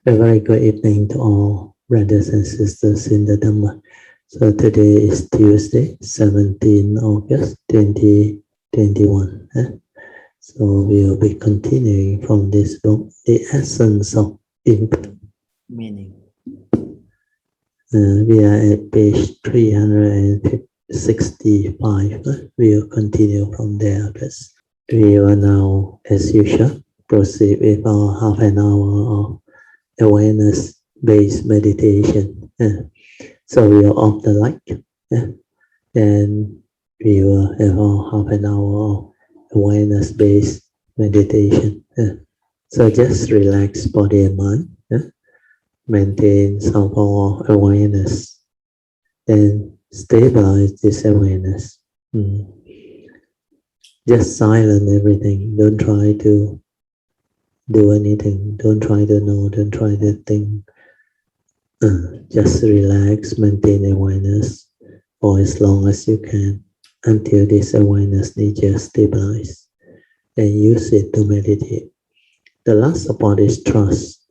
A very good evening to all brothers and sisters in the Dhamma. So today is Tuesday, 17 August 2021. So we'll be continuing from this book, The Essence of Impermanent. We are at page 365. We'll continue from there. We will now, as usual, proceed with our half an hour of awareness-based meditation. So we will off the light, and we will have our half an hour of awareness-based meditation. So just relax body and mind, maintain some form of awareness, and stabilize this awareness. Just silence everything. Don't try to do anything. Don't try to know. Don't try to think. Just relax, maintain awareness for as long as you can until this awareness nature stabilize, and use it to meditate. The last support is trust.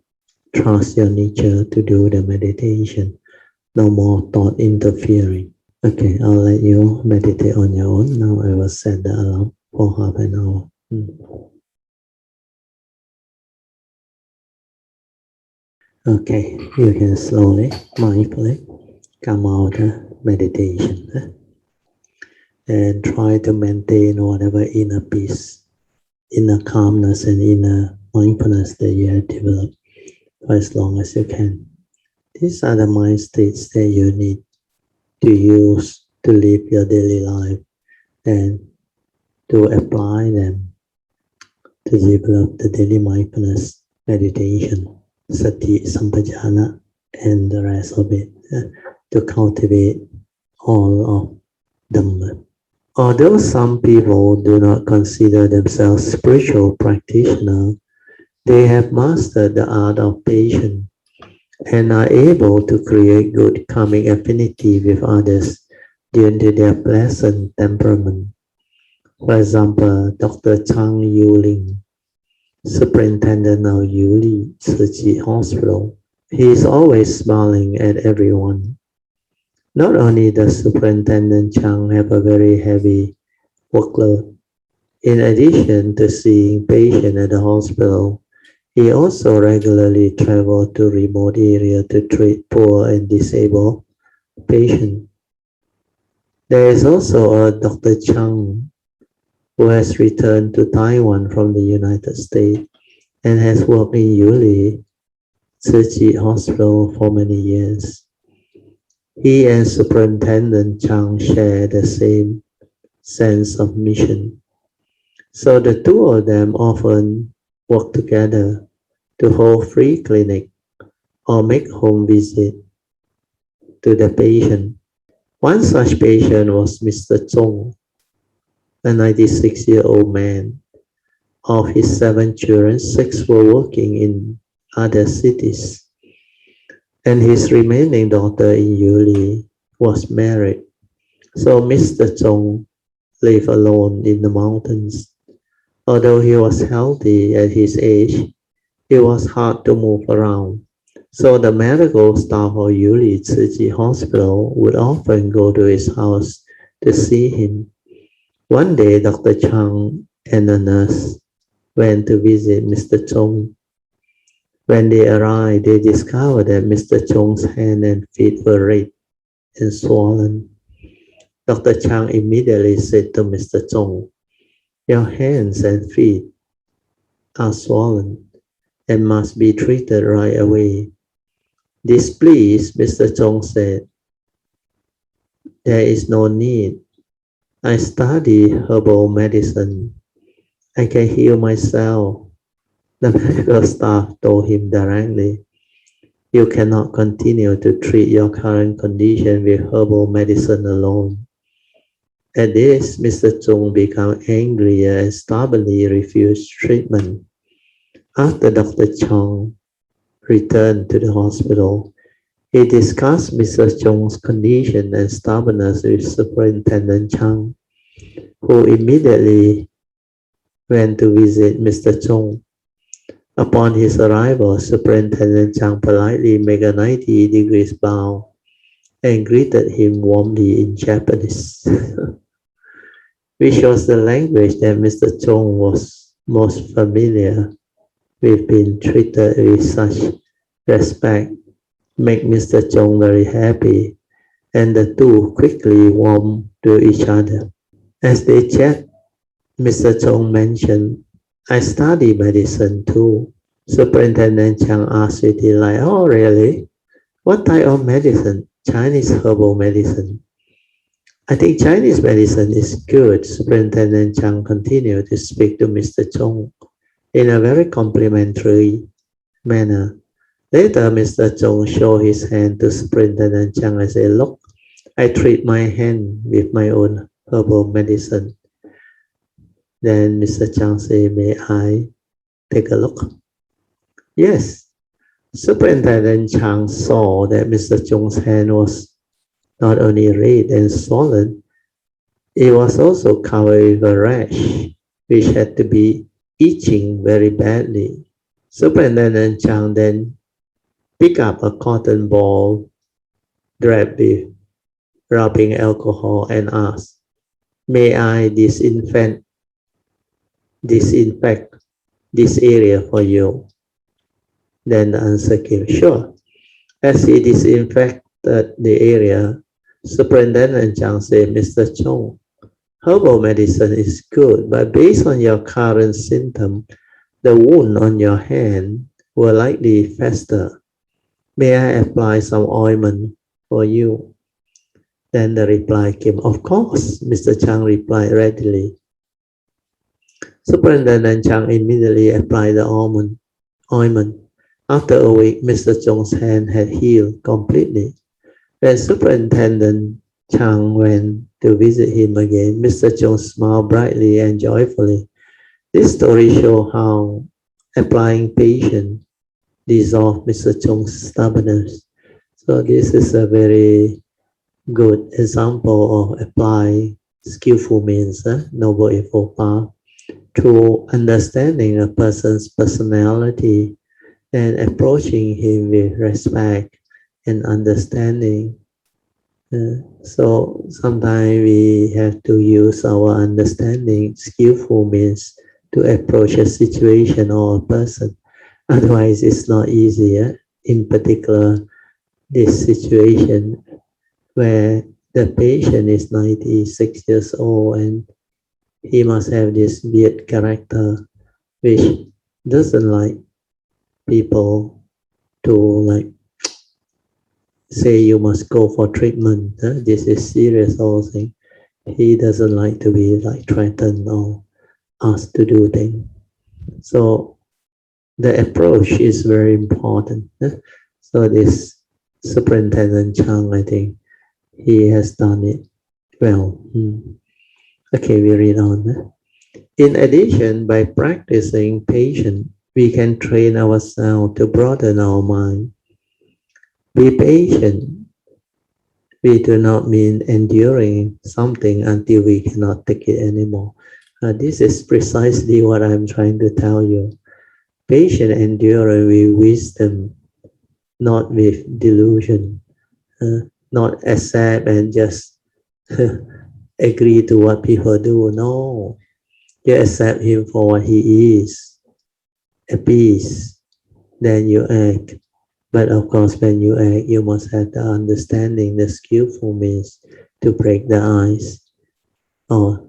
Trust your nature to do the meditation. No more thought interfering. Okay, I'll let you meditate on your own. Now I will set the alarm for half an hour. Okay, you can slowly, mindfully come out of meditation and try to maintain whatever inner peace, inner calmness, and inner mindfulness that you have developed for as long as you can. These are the mind states that you need to use to live your daily life and to apply them to develop the daily mindfulness meditation. Sati, Sampajana, and the rest of it, to cultivate all of Dhamma. Although some people do not consider themselves spiritual practitioners, they have mastered the art of patience and are able to create good karmic affinity with others due to their pleasant temperament. For example, Dr. Chang Yuling, Superintendent of Yuli Tzu Hospital. He is always smiling at everyone. Not only does Superintendent Chang have a very heavy workload, in addition to seeing patients at the hospital, he also regularly travels to remote areas to treat poor and disabled patients. There is also a Dr. Chang who has returned to Taiwan from the United States and has worked in Yuli Tzu Hospital for many years. He and Superintendent Chang share the same sense of mission. So the two of them often work together to hold free clinic or make home visit to the patient. One such patient was Mr. Zhong, a 96-year-old man. Of his 7 children, 6 were working in other cities, and his remaining daughter in Yuli was married. So Mr. Zhong lived alone in the mountains. Although he was healthy at his age, it was hard to move around. So the medical staff of Yuli Tzu Hospital would often go to his house to see him. One day, Dr. Chang and a nurse went to visit Mr. Chong. When they arrived, they discovered that Mr. Chong's hand and feet were red and swollen. Dr. Chang immediately said to Mr. Chong, "Your hands and feet are swollen and must be treated right away." Displeased, Mr. Chong said, "There is no need. I study herbal medicine. I can heal myself." The medical staff told him directly, "You cannot continue to treat your current condition with herbal medicine alone." At this, Mr. Chung became angrier and stubbornly refused treatment. After Dr. Chang returned to the hospital, he discussed Mr. Chung's condition and stubbornness with Superintendent Chang, who immediately went to visit Mr. Chung. Upon his arrival, Superintendent Chang politely made a 90 degrees bow and greeted him warmly in Japanese, which was the language that Mr. Chong was most familiar with. Being treated with such respect made Mr. Chong very happy, and the two quickly warmed to each other. As they chat, Mr. Chong mentioned, "I study medicine too." Superintendent Chang asked with delight, "Oh, really? What type of medicine?" "Chinese herbal medicine." "I think Chinese medicine is good." Superintendent Chang continued to speak to Mr. Chong in a very complimentary manner. Later, Mr. Chong showed his hand to Superintendent Chang and said, "Look, I treat my hand with my own herbal medicine." Then Mr. Chang said, "May I take a look?" Yes. Superintendent Chang saw that Mr. Chong's hand was not only red and swollen, it was also covered with a rash, which had to be itching very badly. Superintendent Chang then picked up a cotton ball dabbed with rubbing alcohol and asked, "May I disinfect this area for you?" Then the answer came, "Sure." As he disinfected the area, Superintendent Chang said, "Mr. Chong, herbal medicine is good, but based on your current symptom, the wound on your hand will likely fester. May I apply some ointment for you?" Then the reply came, "Of course," Mr. Chang replied readily. Superintendent Chang immediately applied the ointment. After a week, Mr. Chong's hand had healed completely. When Superintendent Chang went to visit him again, Mr. Chong smiled brightly and joyfully. This story shows how applying patience dissolved Mr. Chong's stubbornness. So this is a very good example of applying skillful means, noble eightfold path, through understanding a person's personality and approaching him with respect and understanding. So sometimes we have to use our understanding, skillful means, to approach a situation or a person. Otherwise, it's not easier. In particular, this situation where the patient is 96 years old and he must have this weird character which doesn't like people to like say you must go for treatment. This is serious whole thing. He doesn't like to be like threatened or asked to do things. So the approach is very important. So this Superintendent Chang, I think he has done it well. Okay, we read on. In addition, by practicing patience, we can train ourselves to broaden our mind. Be patient. We do not mean enduring something until we cannot take it anymore. This is precisely what I'm trying to tell you. Patient endurance with wisdom, not with delusion. Not accept and just agree to what people do. No, you accept him for what he is, a peace, then you act. But of course, when you act, you must have the understanding, the skillful means to break the ice or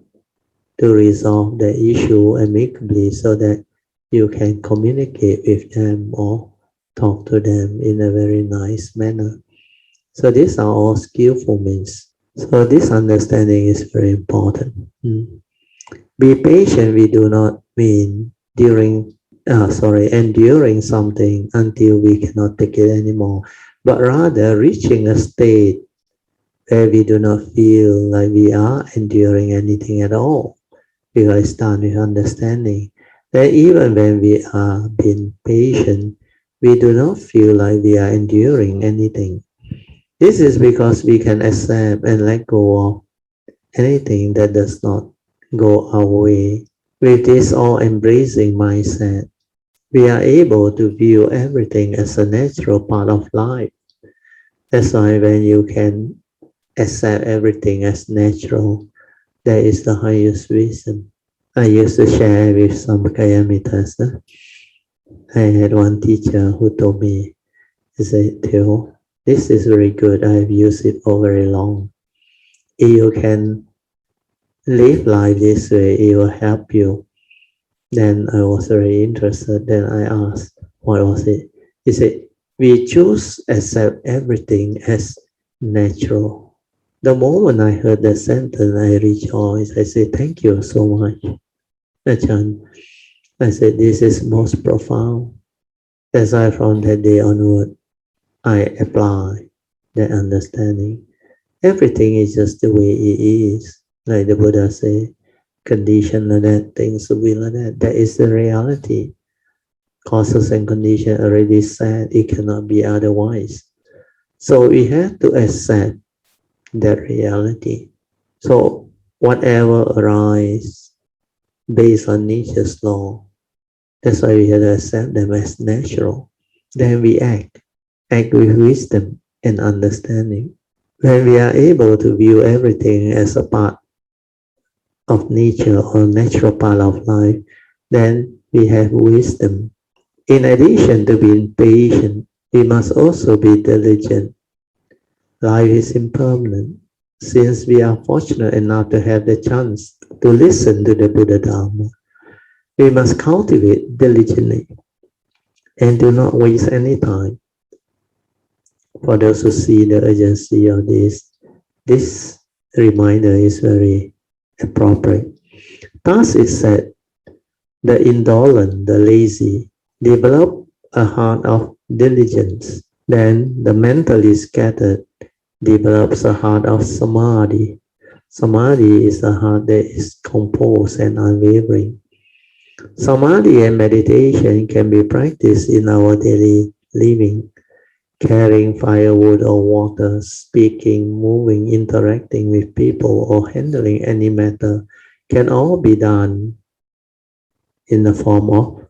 to resolve the issue amicably so that you can communicate with them or talk to them in a very nice manner. So these are all skillful means. So this understanding is very important. Be patient, we do not mean enduring something until we cannot take it anymore, but rather reaching a state where we do not feel like we are enduring anything at all. Because it's done with understanding that even when we are being patient, we do not feel like we are enduring anything. This is because we can accept and let go of anything that does not go our way. With this all-embracing mindset, we are able to view everything as a natural part of life. That's why when you can accept everything as natural, that is the highest wisdom. I used to share with some Kayamitas. I had one teacher who told me, he said, Theo, this is very good. I've used it for very long. If you can live life this way, it will help you. Then I was very interested. Then I asked, what was it? He said, we choose accept everything as natural. The moment I heard that sentence, I rejoiced. I said, thank you so much, Achan. I said, this is most profound. As I from that day onward, I apply that understanding. Everything is just the way it is. Like the Buddha said, condition like that, things will be like that. That is the reality. Causes and condition already said, it cannot be otherwise. So we have to accept that reality. So whatever arises based on nature's law, that's why we have to accept them as natural. Then we act with wisdom and understanding. When we are able to view everything as a part of nature or natural part of life, then we have wisdom. In addition to being patient, we must also be diligent. Life is impermanent. Since we are fortunate enough to have the chance to listen to the Buddha Dharma, we must cultivate diligently and do not waste any time. For those who see the urgency of this reminder is very appropriate. Thus it said, the indolent, the lazy, develop a heart of diligence. Then the mentally scattered develops a heart of Samadhi. Samadhi is a heart that is composed and unwavering. Samadhi and meditation can be practiced in our daily living. Carrying firewood or water, speaking, moving, interacting with people, or handling any matter can all be done in the form of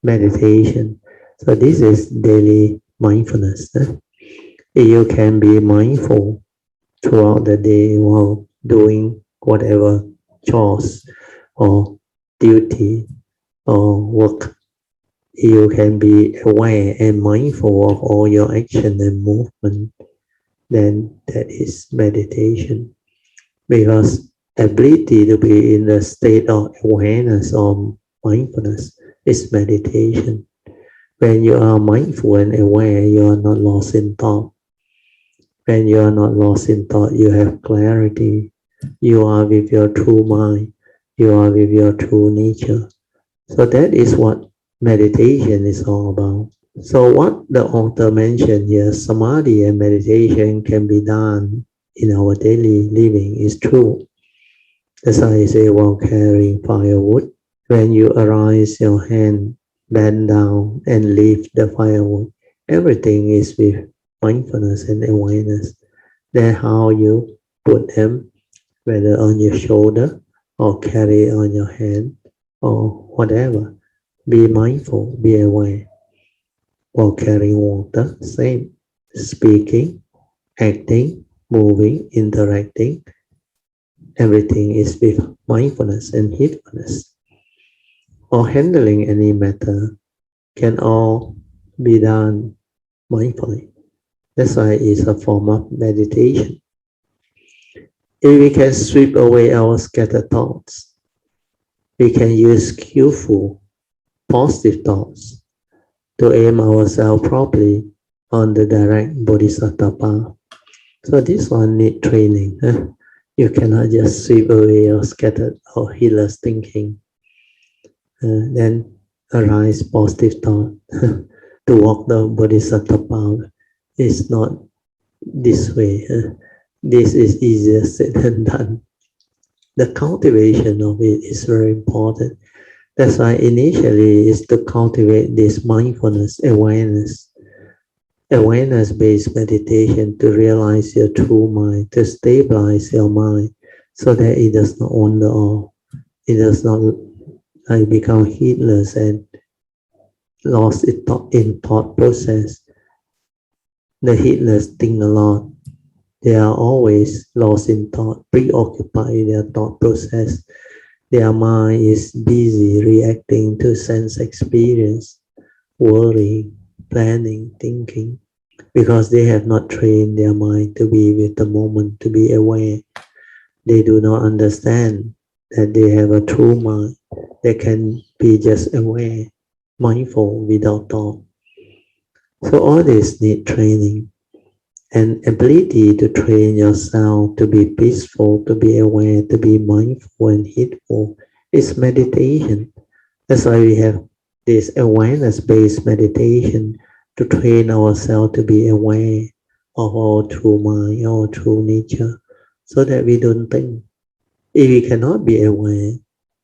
meditation. So this is daily mindfulness. You can be mindful throughout the day while doing whatever chores or duty or work. You can be aware and mindful of all your action and movement. Then that is meditation. Because ability to be in the state of awareness or mindfulness is meditation. When you are mindful and aware, you are not lost in thought. When you are not lost in thought, you have clarity. You are with your true mind. You are with your true nature. So that is what meditation is all about. So what the author mentioned here, Samadhi and meditation can be done in our daily living is true. As I say, while carrying firewood, when you arise your hand, bend down and lift the firewood, everything is with mindfulness and awareness. That's how you put them, whether on your shoulder or carry on your hand or whatever. Be mindful, be aware. While carrying water, same. Speaking, acting, moving, interacting, everything is with mindfulness and heedfulness. Or handling any matter can all be done mindfully. That's why it's a form of meditation. If we can sweep away our scattered thoughts, we can use skillful, positive thoughts to aim ourselves properly on the direct bodhisattva path. So this one need training. You cannot just sweep away your scattered or heedless thinking. Then arise positive thought. To walk the bodhisattva path is not this way. This is easier said than done. The cultivation of it is very important. That's why initially is to cultivate this mindfulness, awareness-based meditation to realize your true mind, to stabilize your mind so that it does not wander off. It does not become heedless and lost in thought process. The heedless think a lot. They are always lost in thought, preoccupied in their thought process. Their mind is busy reacting to sense experience, worrying, planning, thinking, because they have not trained their mind to be with the moment, to be aware. They do not understand that they have a true mind that can be just aware, mindful without thought. So all this need training. And ability to train yourself to be peaceful, to be aware, to be mindful and heedful is meditation. That's why we have this awareness-based meditation to train ourselves to be aware of our true mind, our true nature, so that we don't think. If we cannot be aware,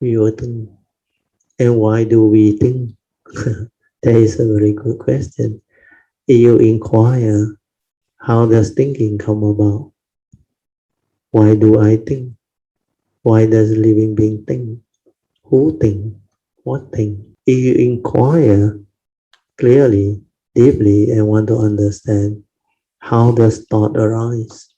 we will think. And why do we think? That is a very good question. If you inquire, how does thinking come about? Why do I think? Why does living being think? Who think? What think? If you inquire clearly, deeply, and want to understand how does thought arise,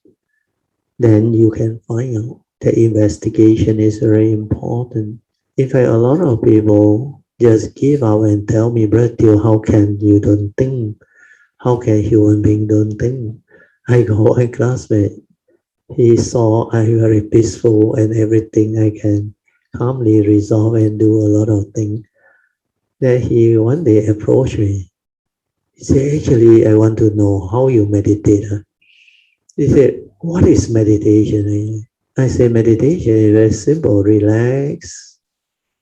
then you can find out that investigation is very important. In fact, a lot of people just give up and tell me, Brother, how can you don't think? How can human being don't think? I go, my classmate, he saw I very peaceful and everything I can calmly resolve and do a lot of things. Then he one day approached me. He said, actually, I want to know how you meditate. He said, what is meditation? I said, meditation is very simple, relax,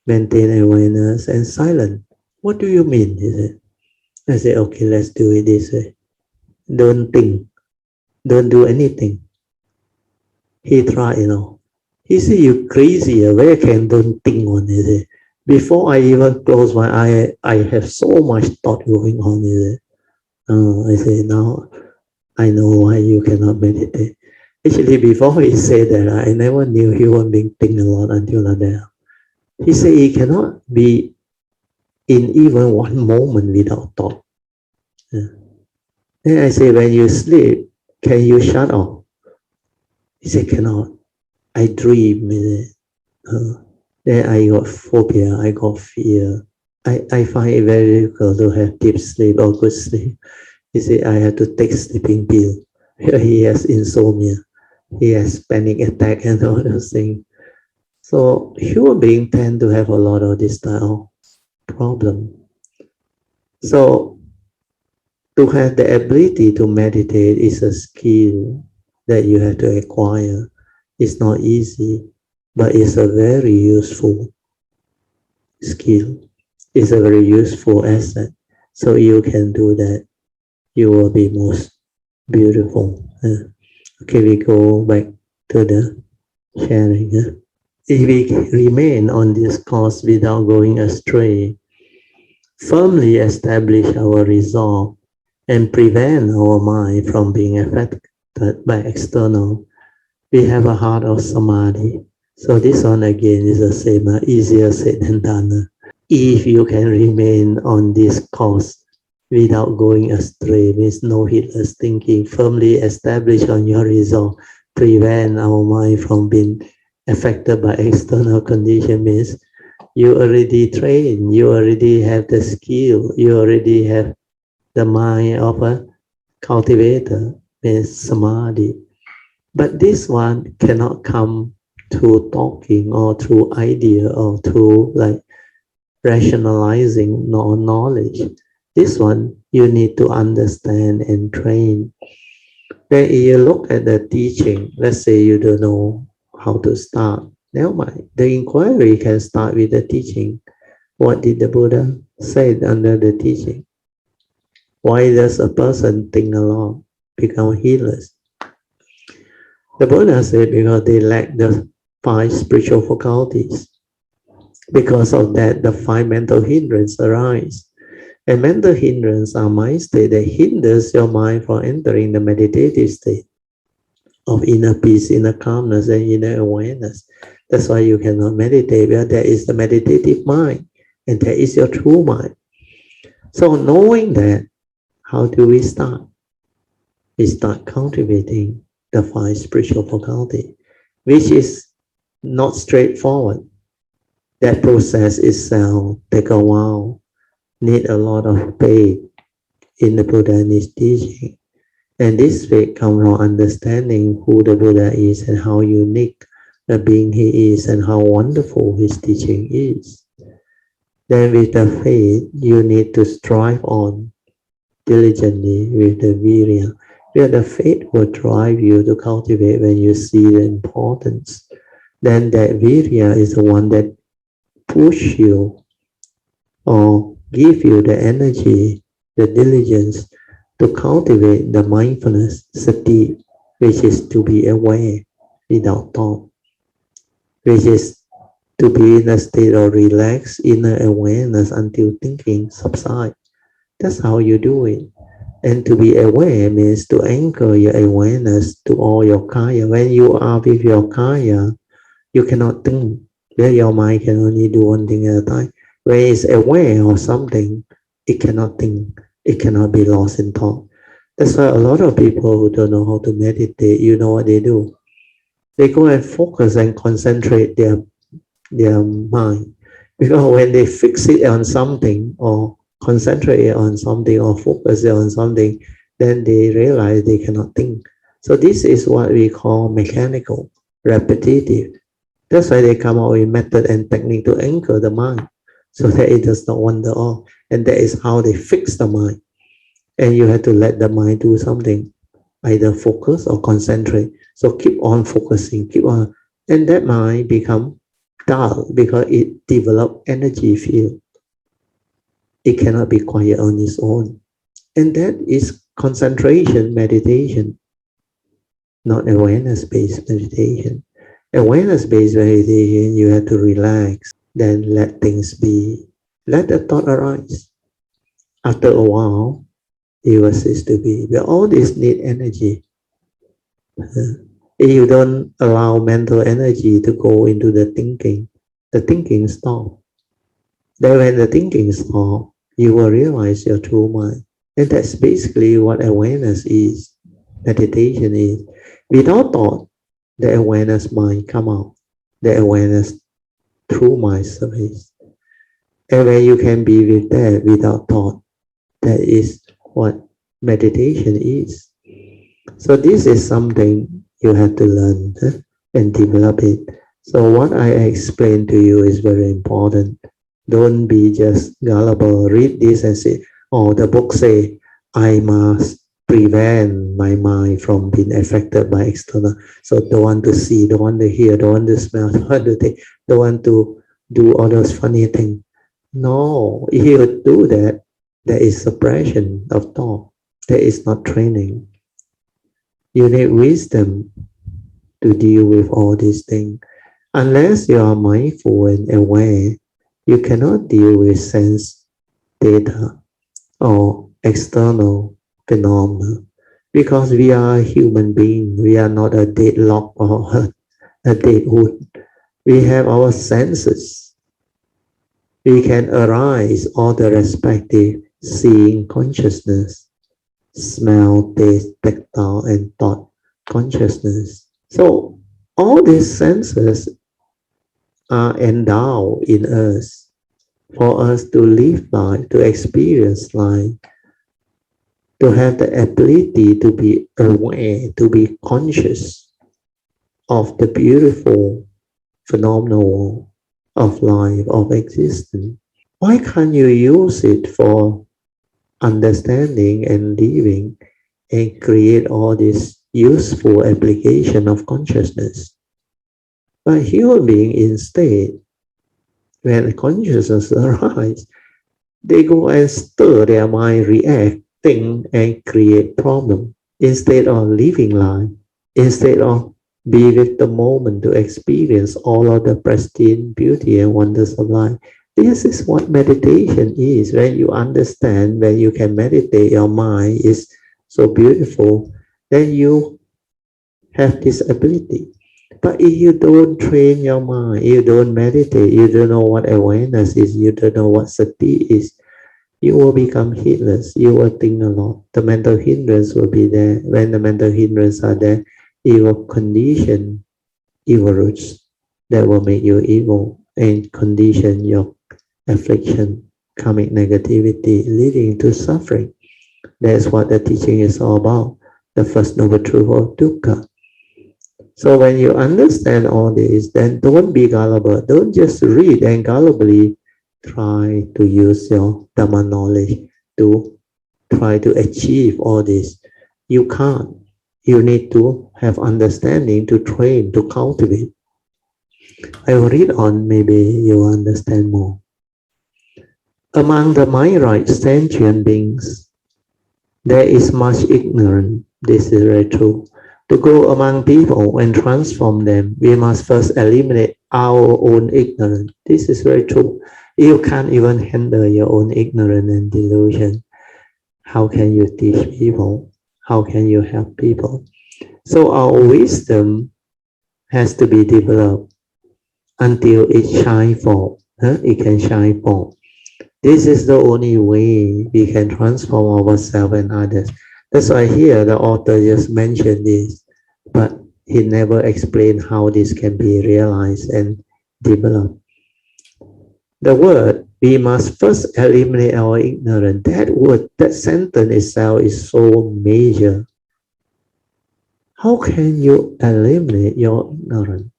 maintain awareness and silence. What do you mean? He said. I said, okay, let's do it this way. Don't think, don't do anything. He tried, He said, you crazy, where can don't think on? He said, before I even close my eye, I have so much thought going on. He said, I said, now I know why you cannot meditate. Actually, before he said that, I never knew human being think a lot until that. He said he cannot be in even one moment without thought. Then I say, when you sleep, can you shut off? He said, cannot. I dream. Then I got phobia, I got fear. I find it very difficult to have deep sleep or good sleep. He said, I have to take sleeping pill. He has insomnia. He has panic attack and all those things. So human beings tend to have a lot of this type of problem. So to have the ability to meditate is a skill that you have to acquire. It's not easy, but it's a very useful skill. It's a very useful asset. So you can do that. You will be most beautiful. Okay, we go back to the sharing. If we remain on this course without going astray, firmly establish our resolve, and prevent our mind from being affected by external, we have a heart of Samadhi. So this one again is the same, easier said than done. If you can remain on this course without going astray, means no heedless thinking, firmly establish on your resolve, prevent our mind from being affected by external condition, means you already trained, you already have the skill, you already have the mind of a cultivator, means Samadhi. But this one cannot come through talking or through idea or through like rationalizing nor knowledge. This one you need to understand and train. Then if you look at the teaching, let's say you don't know how to start, never mind. The inquiry can start with the teaching. What did the Buddha say under the teaching? Why does a person think a lot, become heedless? The Buddha said because they lack the 5 spiritual faculties. Because of that, the 5 mental hindrances arise. And mental hindrances are mind state that hinders your mind from entering the meditative state of inner peace, inner calmness, and inner awareness. That's why you cannot meditate. Well, there is the meditative mind, and there is your true mind. So knowing that, how do we start? We start cultivating the five spiritual faculty, which is not straightforward. That process itself take a while, need a lot of faith in the Buddha and his teaching. And this faith comes from understanding who the Buddha is and how unique a being he is and how wonderful his teaching is. Then with the faith, you need to strive on diligently with the virya, where the faith will drive you to cultivate when you see the importance. Then that virya is the one that push you or give you the energy, the diligence to cultivate the mindfulness, sati, which is to be aware without thought, which is to be in a state of relaxed inner awareness until thinking subsides. That's how you do it. And to be aware means to anchor your awareness to all your kaya. When you are with your kaya, you cannot think. Where your mind can only do one thing at a time. When it's aware of something, it cannot think. It cannot be lost in thought. That's why a lot of people who don't know how to meditate, you know what they do? They go and focus and concentrate their mind. Because when they fix it on something or concentrate on something or focus on something, then they realize they cannot think. So this is what we call mechanical, repetitive. That's why they come out with method and technique to anchor the mind so that it does not wander off. And that is how they fix the mind. And you have to let the mind do something, either focus or concentrate. So keep on focusing, keep on. And that mind become dull because it develop energy field. It cannot be quiet on its own. And that is concentration meditation, not awareness-based meditation. Awareness-based meditation, you have to relax, then let things be. Let the thought arise. After a while, it will cease to be. But all this need energy. If you don't allow mental energy to go into the thinking stops. Then when the thinking stops, you will realize your true mind. And that's basically what awareness is, meditation is. Without thought, the awareness mind come out. The awareness true mind surface. And when you can be with that without thought, that is what meditation is. So this is something you have to learn and develop it. So what I explain to you is very important. Don't be just gullible. Read this and say, oh, the book say, I must prevent my mind from being affected by external. So don't want to see, don't want to hear, don't want to smell, don't want to think, don't want to do all those funny things. No, if you do that, there is suppression of thought. There is not training. You need wisdom to deal with all these things. Unless you are mindful and aware, you cannot deal with sense data or external phenomena because we are a human being. We are not a deadlock or a dead wood. We have our senses. We can arise all the respective seeing consciousness, smell, taste, tactile, and thought consciousness. So all these senses are endowed in us for us to live life, to experience life, to have the ability to be aware, to be conscious of the beautiful phenomenon of life, of existence. Why can't you use it for understanding and living and create all this useful application of consciousness? But human beings instead, when consciousness arises, they go and stir their mind, react, think, and create problem instead of living life, instead of be with the moment to experience all of the pristine beauty and wonders of life. This is what meditation is. When you understand, when you can meditate, your mind is so beautiful, then you have this ability. But if you don't train your mind, you don't meditate, you don't know what awareness is, you don't know what sati is, You will become heedless. You will think a lot. The mental hindrance will be there. When the mental hindrance are there, it will condition evil roots that will make you evil and condition your affliction, karmic negativity, leading to suffering. That's what the teaching is all about. The first noble truth of dukkha. So when you understand all this, then don't be gullible. Don't just read and gullibly try to use your Dhamma knowledge to try to achieve all this. You can't. You need to have understanding to train, to cultivate. I will read on, maybe you will understand more. Among the mind-right sentient beings, there is much ignorance. This is very true. To go among people and transform them, we must first eliminate our own ignorance. This is very true. You can't even handle your own ignorance and delusion. How can you teach people? How can you help people? So our wisdom has to be developed until it shines forth. It can shine forth. This is the only way we can transform ourselves and others. That's why here the author just mentioned this, but he never explained how this can be realized and developed. The word, we must first eliminate our ignorance. That word, that sentence itself is so major. How can you eliminate your ignorance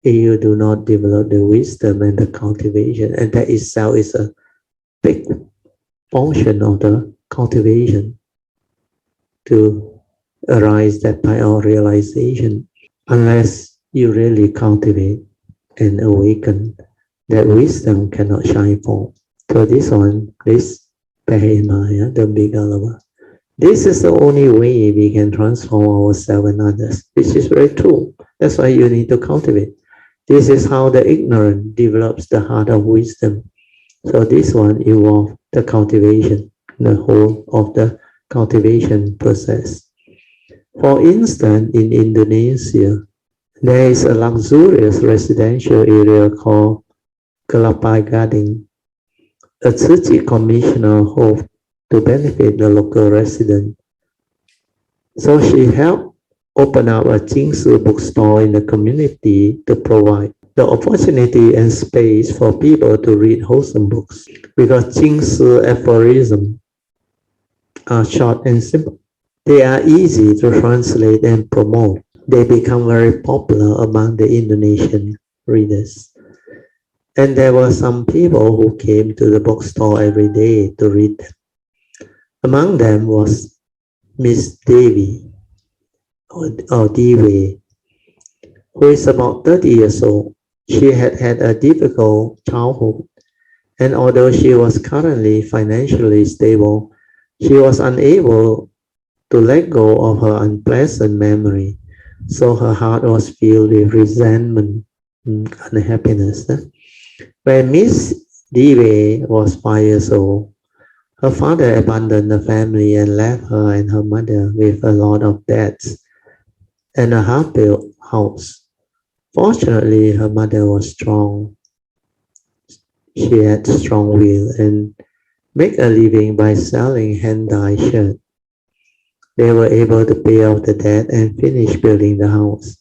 if you do not develop the wisdom and the cultivation? And that itself is a big portion of the cultivation to arise that type of realization. Unless you really cultivate and awaken, that wisdom cannot shine forth. So this one, please bear in mind, don't be gullible. This is the only way we can transform ourselves and others, which is very true. That's why you need to cultivate. This is how the ignorant develops the heart of wisdom. So this one involves the cultivation, the whole of the cultivation process. For instance, in Indonesia, there is a luxurious residential area called Kelapa Gading. A Tzu commissioner hoped to benefit the local resident. So she helped open up a Jingsu bookstore in the community to provide the opportunity and space for people to read wholesome books. Because Jingsu aphorisms are short and simple. They are easy to translate and promote. They become very popular among the Indonesian readers. And there were some people who came to the bookstore every day to read them. Among them was Miss Devi, or Devi, who is about 30 years old. She had had a difficult childhood, and although she was currently financially stable, she was unable to let go of her unpleasant memory. So her heart was filled with resentment and unhappiness. When Miss Devi was 5 years old, her father abandoned the family and left her and her mother with a lot of debts and a half-built house. Fortunately, her mother was strong. She had strong will and made a living by selling hand-dyed shirts. They were able to pay off the debt and finish building the house.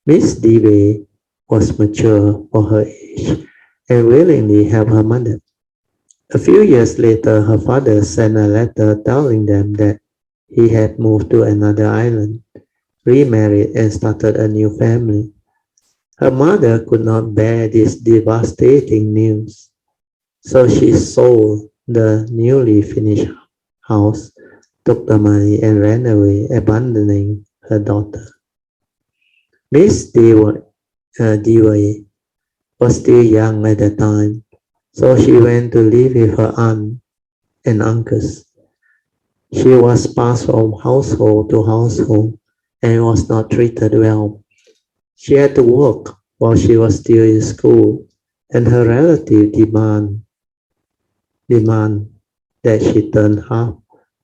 Miss Devi was mature for her age and willingly helped her mother. A few years later, her father sent a letter telling them that he had moved to another island, remarried, and started a new family. Her mother could not bear this devastating news, so she sold the newly finished house, took the money, and ran away, abandoning her daughter. Miss Devi was still young at the time, so she went to live with her aunt and uncles. She was passed from household to household and was not treated well. She had to work while she was still in school, and her relatives demand that she turn half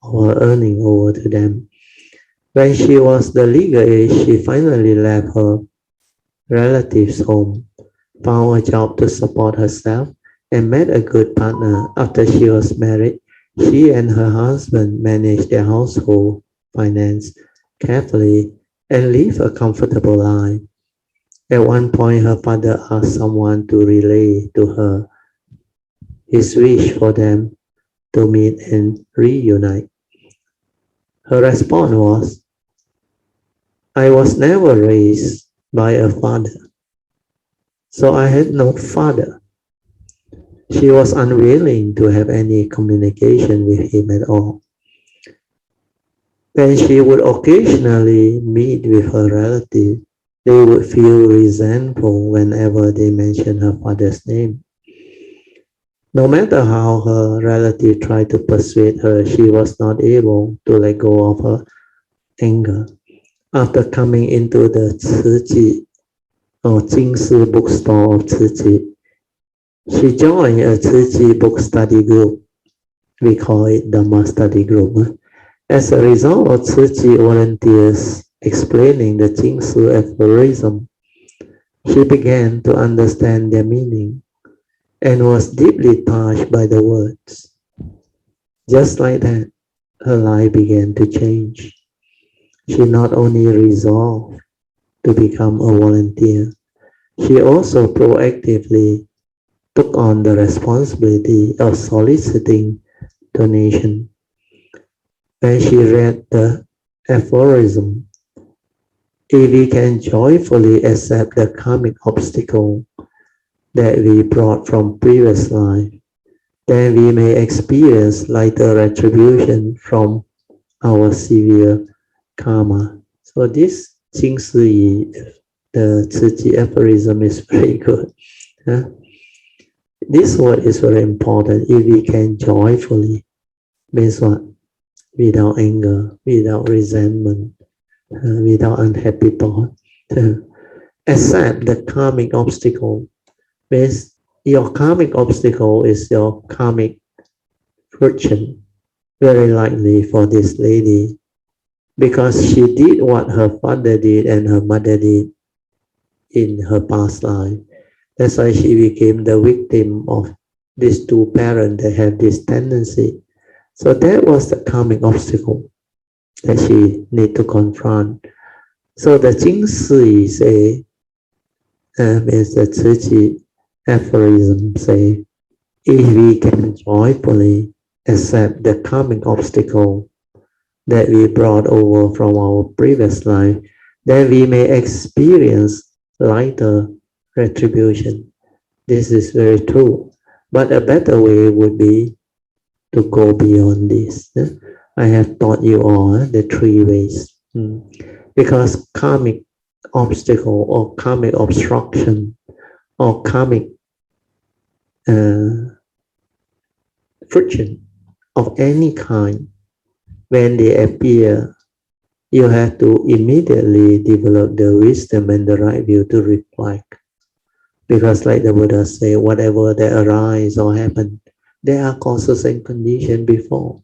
of her earning over to them. When she was the legal age, she finally left her relatives' home, found a job to support herself, and met a good partner. After she was married, she and her husband managed their household finance carefully and lived a comfortable life. At one point, her father asked someone to relay to her his wish for them to meet and reunite. Her response was, "I was never raised by a father, so I had no father." She was unwilling to have any communication with him at all. When she would occasionally meet with her relative, they would feel resentful whenever they mentioned her father's name. No matter how her relative tried to persuade her, she was not able to let go of her anger. After coming into the Ciji or Jingshi bookstore of Ciji, she joined a Ciji book study group. We call it Dhamma study group. As a result of Ciji volunteers explaining the Jingshi aphorism, she began to understand their meaning and was deeply touched by the words. Just like that, her life began to change. She not only resolved to become a volunteer, she also proactively took on the responsibility of soliciting donation. When she read the aphorism, if we can joyfully accept the karmic obstacle that we brought from previous life, then we may experience lighter retribution from our severe karma. So this Jingshi, the Ciji aphorism is very good. This word is very important. If we can joyfully, means what? Without anger, without resentment, without unhappy thought, accept the karmic obstacle. Means your karmic obstacle is your karmic fortune. Very likely for this lady, because she did what her father did and her mother did in her past life. That's why she became the victim of these two parents that have this tendency. So that was the karmic obstacle that she need to confront. So the Jingshi say, is the Ciji aphorism say, if we can joyfully accept the karmic obstacle that we brought over from our previous life, then we may experience lighter retribution. This is very true. But a better way would be to go beyond this. I have taught you all the three ways. Because karmic obstacle or karmic obstruction or karmic friction of any kind, when they appear, you have to immediately develop the wisdom and the right view to reflect. Because like the Buddha say, whatever that arise or happen, there are causes and conditions before.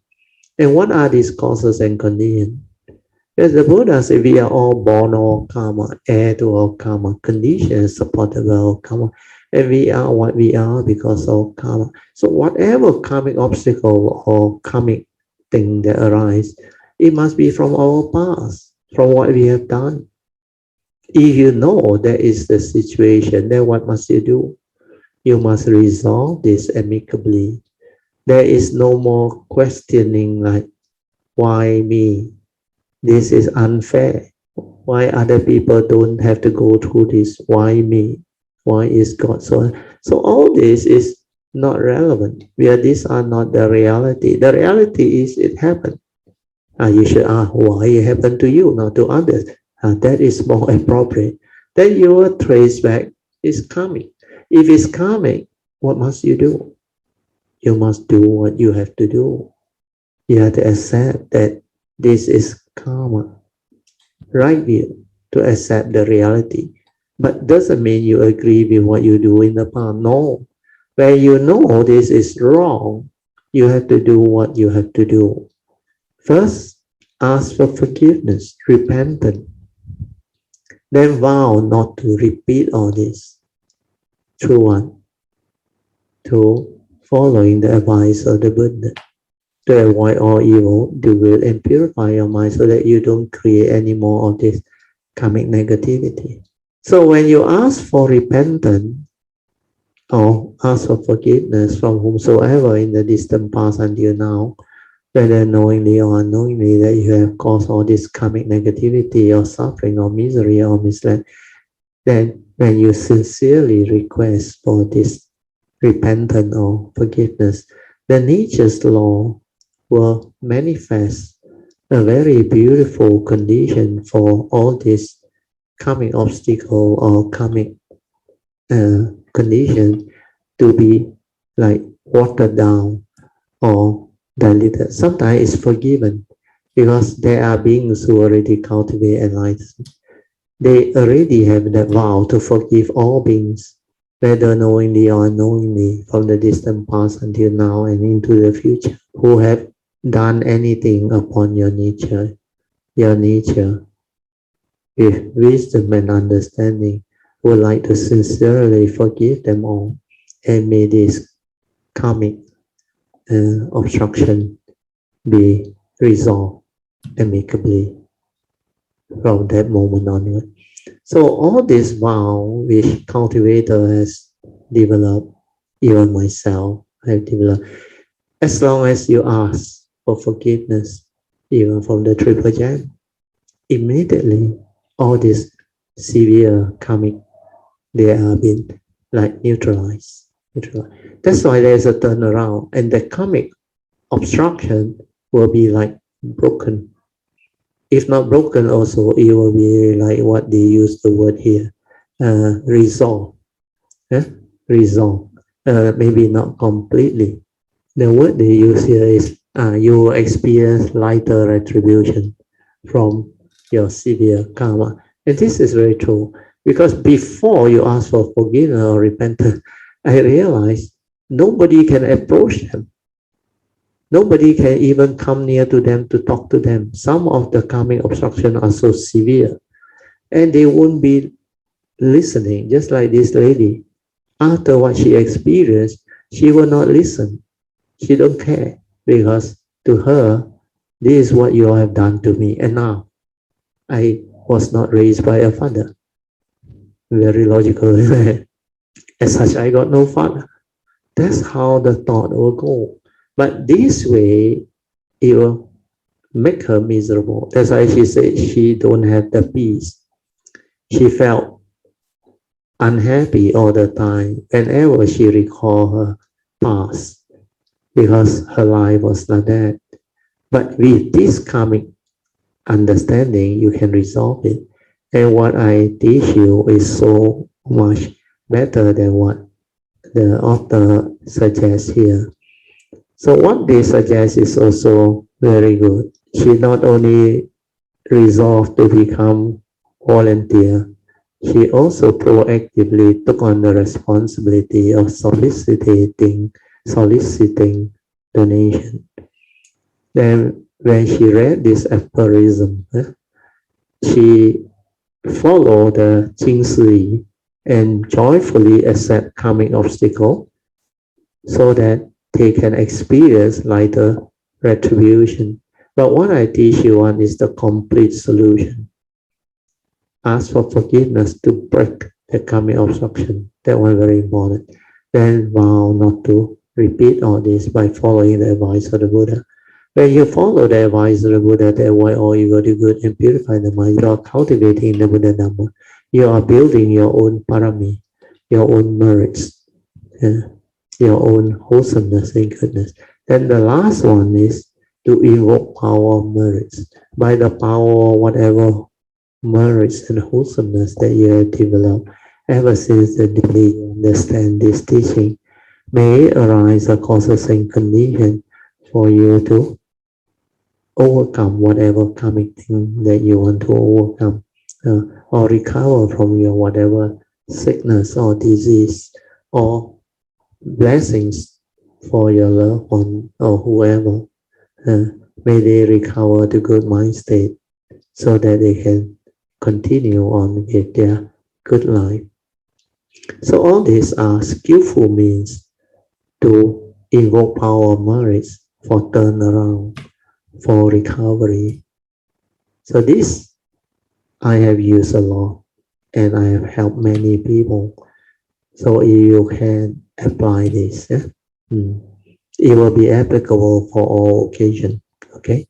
And what are these causes and conditions? As the Buddha said, we are all born all karma, heir to all karma, conditions supported by all karma. And we are what we are because of karma. So whatever karmic obstacle or karmic thing that arise, it must be from our past, from what we have done. If you know that is the situation, then what must you do? You must resolve this amicably. There is no more questioning like, why me? This is unfair. Why other people don't have to go through this? Why me? Why is God so? So all this is not relevant. These are not the reality. The reality is it happened. You should ask why it happened to you, not to others. That is more appropriate. Then your trace back is karmic. If it's karmic, what must you do? You must do what you have to do. You have to accept that this is karma. Right view to accept the reality. But doesn't mean you agree with what you do in the past. No. When you know this is wrong, you have to do what you have to do. First, ask for forgiveness, repentance. Then vow not to repeat all this. True one. to following the advice of the Buddha to avoid all evil, do good, and purify your mind so that you don't create any more of this karmic negativity. So when you ask for repentance or ask for forgiveness from whomsoever in the distant past until now, whether knowingly or unknowingly that you have caused all this karmic negativity or suffering or misery or misled, then when you sincerely request for this repentance or forgiveness, the nature's law will manifest a very beautiful condition for all this karmic obstacle or karmic condition to be like watered down or diluted. Sometimes it's forgiven because there are beings who already cultivate enlightenment. They already have that vow to forgive all beings, whether knowingly or unknowingly, from the distant past until now and into the future, who have done anything upon your nature with wisdom and understanding, would like to sincerely forgive them all, and may this karmic obstruction be resolved amicably from that moment onward. So all this vow which cultivator has developed, even myself have developed, as long as you ask for forgiveness, even from the triple gem, immediately all this severe karmic, they are being like neutralized. That's why there's a turnaround, and the karmic obstruction will be like broken. If not broken, also it will be like what they use the word here, resolve. Resolve. Maybe not completely. The word they use here is you will experience lighter retribution from your severe karma. And this is very true, because before you ask for forgiveness or repentance, I realized nobody can approach them. Nobody can even come near to them to talk to them. Some of the karmic obstructions are so severe, and they won't be listening, just like this lady. After what she experienced, she will not listen. She don't care, because to her, this is what you have done to me, and now I was not raised by a father. Very logical. As such, I got no father. That's how the thought will go. But this way, it will make her miserable. That's why she said she don't have the peace. She felt unhappy all the time whenever she recalled her past, because her life was like that. But with this karmic understanding, you can resolve it. And what I teach you is so much better than what the author suggests here. So what they suggest is also very good. She not only resolved to become volunteer, she also proactively took on the responsibility of soliciting donation. Then when she read this aphorism, she followed the Jing Si and joyfully accept karmic obstacle so that they can experience lighter retribution. But what I teach you on is the complete solution. Ask for forgiveness to break the karmic obstruction. That one very important. Then vow not to repeat all this by following the advice of the Buddha. When you follow the advice of the Buddha, that way all you will do good and purify the mind, you are cultivating the Buddha Dhamma. You are building your own parami, your own merits, your own wholesomeness and goodness. Then the last one is to invoke power of merits. By the power of whatever merits and wholesomeness that you have developed ever since the day you understand this teaching, may arise a causes and condition for you to overcome whatever karmic thing that you want to overcome, or recover from your whatever sickness or disease, or blessings for your loved one or whoever. May they recover the good mind state so that they can continue on with their good life. So all these are skillful means to invoke power of merit for turnaround, for recovery. So this I have used a lot, and I have helped many people. So if you can apply this, it will be applicable for all occasions. Okay,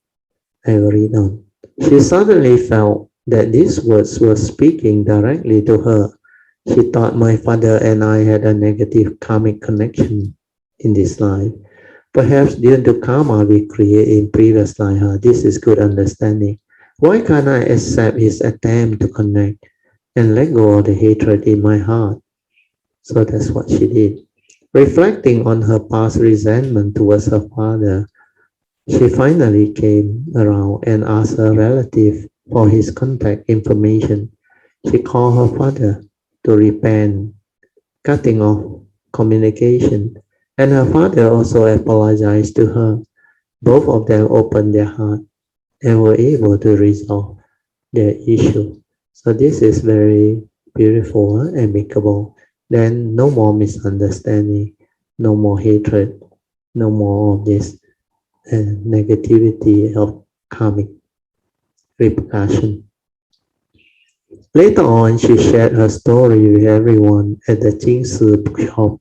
I will read on. She suddenly felt that these words were speaking directly to her. She thought my father and I had a negative karmic connection in this life. Perhaps due to karma we create in previous life. This is good understanding. Why can't I accept his attempt to connect and let go of the hatred in my heart? So that's what she did. Reflecting on her past resentment towards her father, she finally came around and asked her relative for his contact information. She called her father to repent, cutting off communication, and her father also apologized to her. Both of them opened their heart and were able to resolve their issue. So this is very beautiful and amicable. Then no more misunderstanding, no more hatred, no more of this negativity of karmic repercussion. Later on, she shared her story with everyone at the Jingsi bookshop.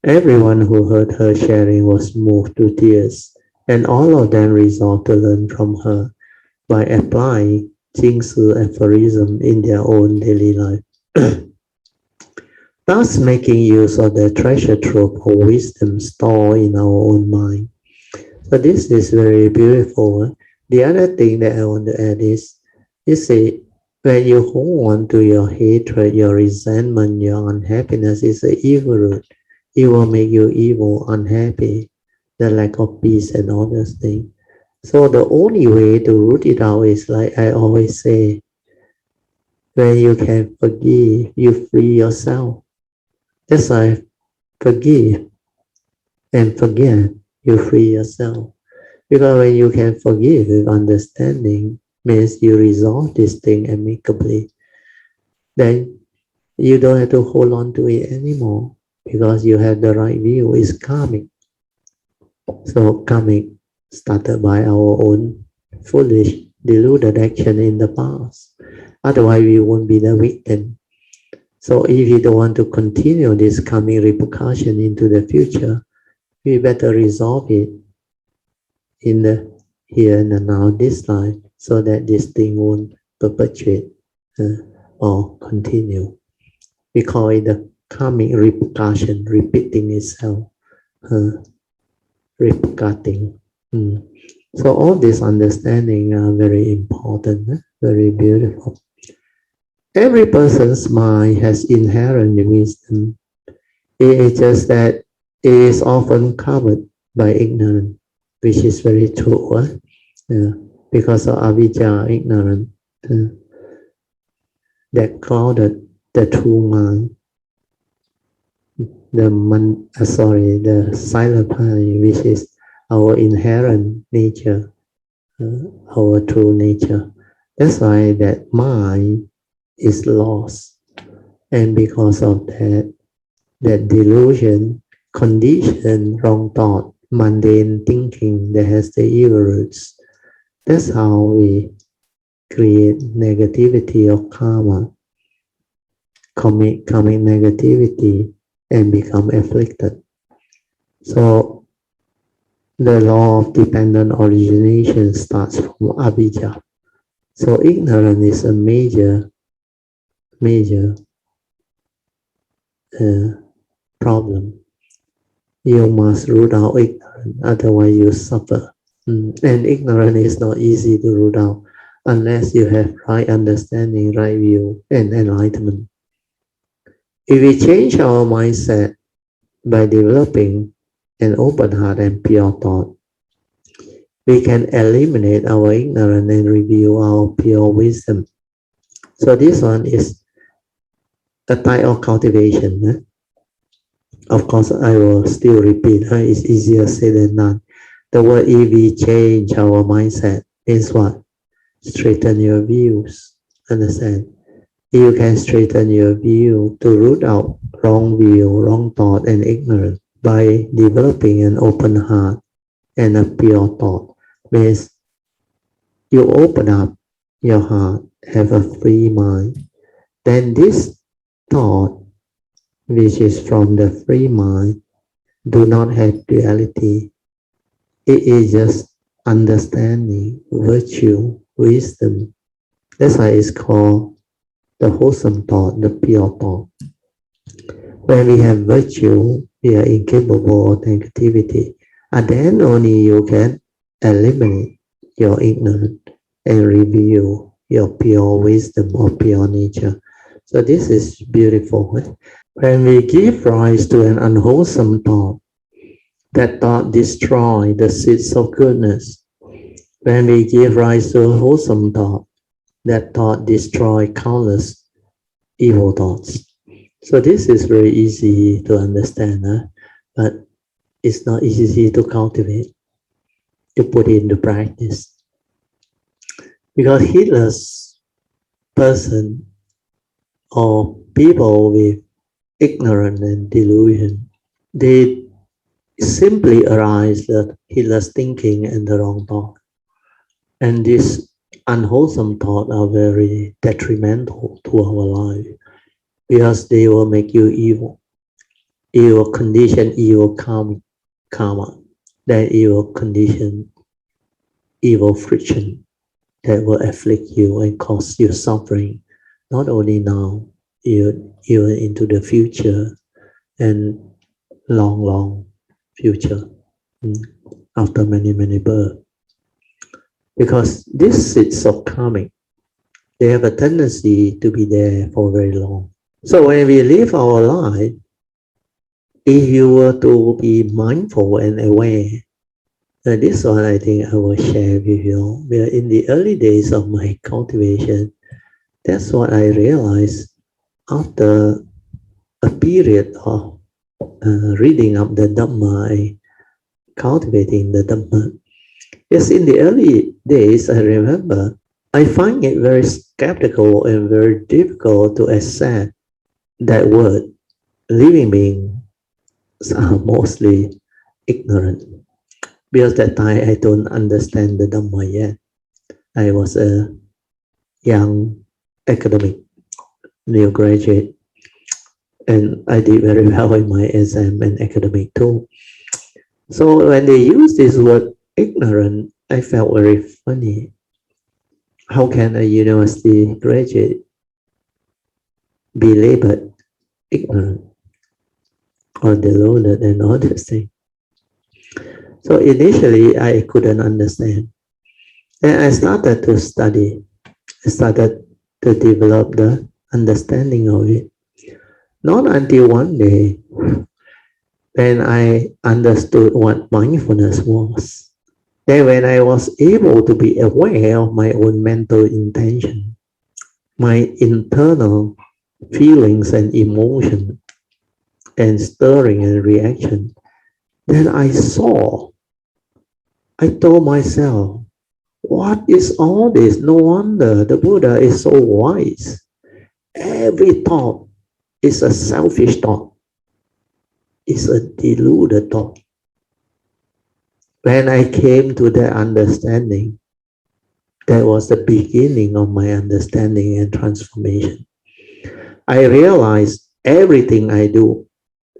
Everyone who heard her sharing was moved to tears, and all of them resolved to learn from her by applying Jingsi aphorism in their own daily life. Thus making use of the treasure trove of wisdom stored in our own mind. So this is very beautiful. The other thing that I want to add is, you see, when you hold on to your hatred, your resentment, your unhappiness, is an evil root. It will make you evil, unhappy, the lack of peace and all those things. So the only way to root it out is, like I always say, when you can forgive, you free yourself. That's why forgive and forget, you free yourself. Because when you can forgive with understanding, means you resolve this thing amicably, then you don't have to hold on to it anymore, because you have the right view. It's karmic. So karmic started by our own foolish, deluded action in the past. Otherwise, we won't be the victim. So if you don't want to continue this karmic repercussion into the future, we better resolve it in the here and now, this life, so that this thing won't perpetuate or continue. We call it the karmic repercussion, repeating itself, repercutting. So all this understanding are very important, very beautiful. Every person's mind has inherent wisdom. It is just that it is often covered by ignorance, which is very true. Because of avidya, ignorance, that clouded the true mind. The silent mind, which is our inherent nature, our true nature. That's why that mind is lost, and because of that delusion, condition, wrong thought, mundane thinking that has the evil roots. That's how we create negativity of karma, commit negativity, and become afflicted. So the law of dependent origination starts from avidya. So ignorance is a major problem. You must root out ignorance, otherwise you suffer. And ignorance is not easy to root out unless you have right understanding, right view, and enlightenment. If we change our mindset by developing an open heart and pure thought, we can eliminate our ignorance and reveal our pure wisdom. So this one is a type of cultivation. Of course, I will still repeat, it's easier said than done. The word if we change our mindset means what? Straighten your views. Understand? You can straighten your view to root out wrong view, wrong thought, and ignorance. by developing an open heart and a pure thought. Means you open up your heart, have a free mind, then this thought, which is from the free mind, do not have duality. It is just understanding, virtue, wisdom. That's why it's called the wholesome thought, the pure thought. When we have virtue, we are incapable of negativity. And then only you can eliminate your ignorance and reveal your pure wisdom or pure nature. So this is beautiful. When we give rise to an unwholesome thought, that thought destroys the seeds of goodness. When we give rise to a wholesome thought, that thought destroys countless evil thoughts. So this is very easy to understand, but it's not easy to cultivate, to put into practice. Because heedless person or people with ignorance and delusion, they simply arise the heedless thinking and the wrong thought. And these unwholesome thoughts are very detrimental to our life because they will make you evil. It will condition evil karma. Then it will condition evil friction that will afflict you and cause you suffering, not only now, even into the future and long future, after many births. Because these seeds of karmic, they have a tendency to be there for very long. So when we live our life, if you were to be mindful and aware, this one I think I will share with you. Where in the early days of my cultivation, that's what I realized after a period of reading up the Dhamma, cultivating the Dhamma. Yes, in the early days, I remember, I find it very skeptical and very difficult to accept that word. Living beings are mostly ignorant. Because that time I don't understand the Dhamma yet. I was a young academic, new graduate, and I did very well in my exam and academic too. So when they use this word ignorant, I felt very funny. How can a university graduate be labeled ignorant or deluded and all these things? So initially I couldn't understand. And I started to study. I started to develop the understanding of it. Not until one day when I understood what mindfulness was. Then when I was able to be aware of my own mental intention, my internal feelings and emotion and stirring and reaction, then I told myself, what is all this? No wonder the Buddha is so wise. Every thought is a selfish thought. It's a deluded thought. When I came to that understanding, that was the beginning of my understanding and transformation. I realized everything I do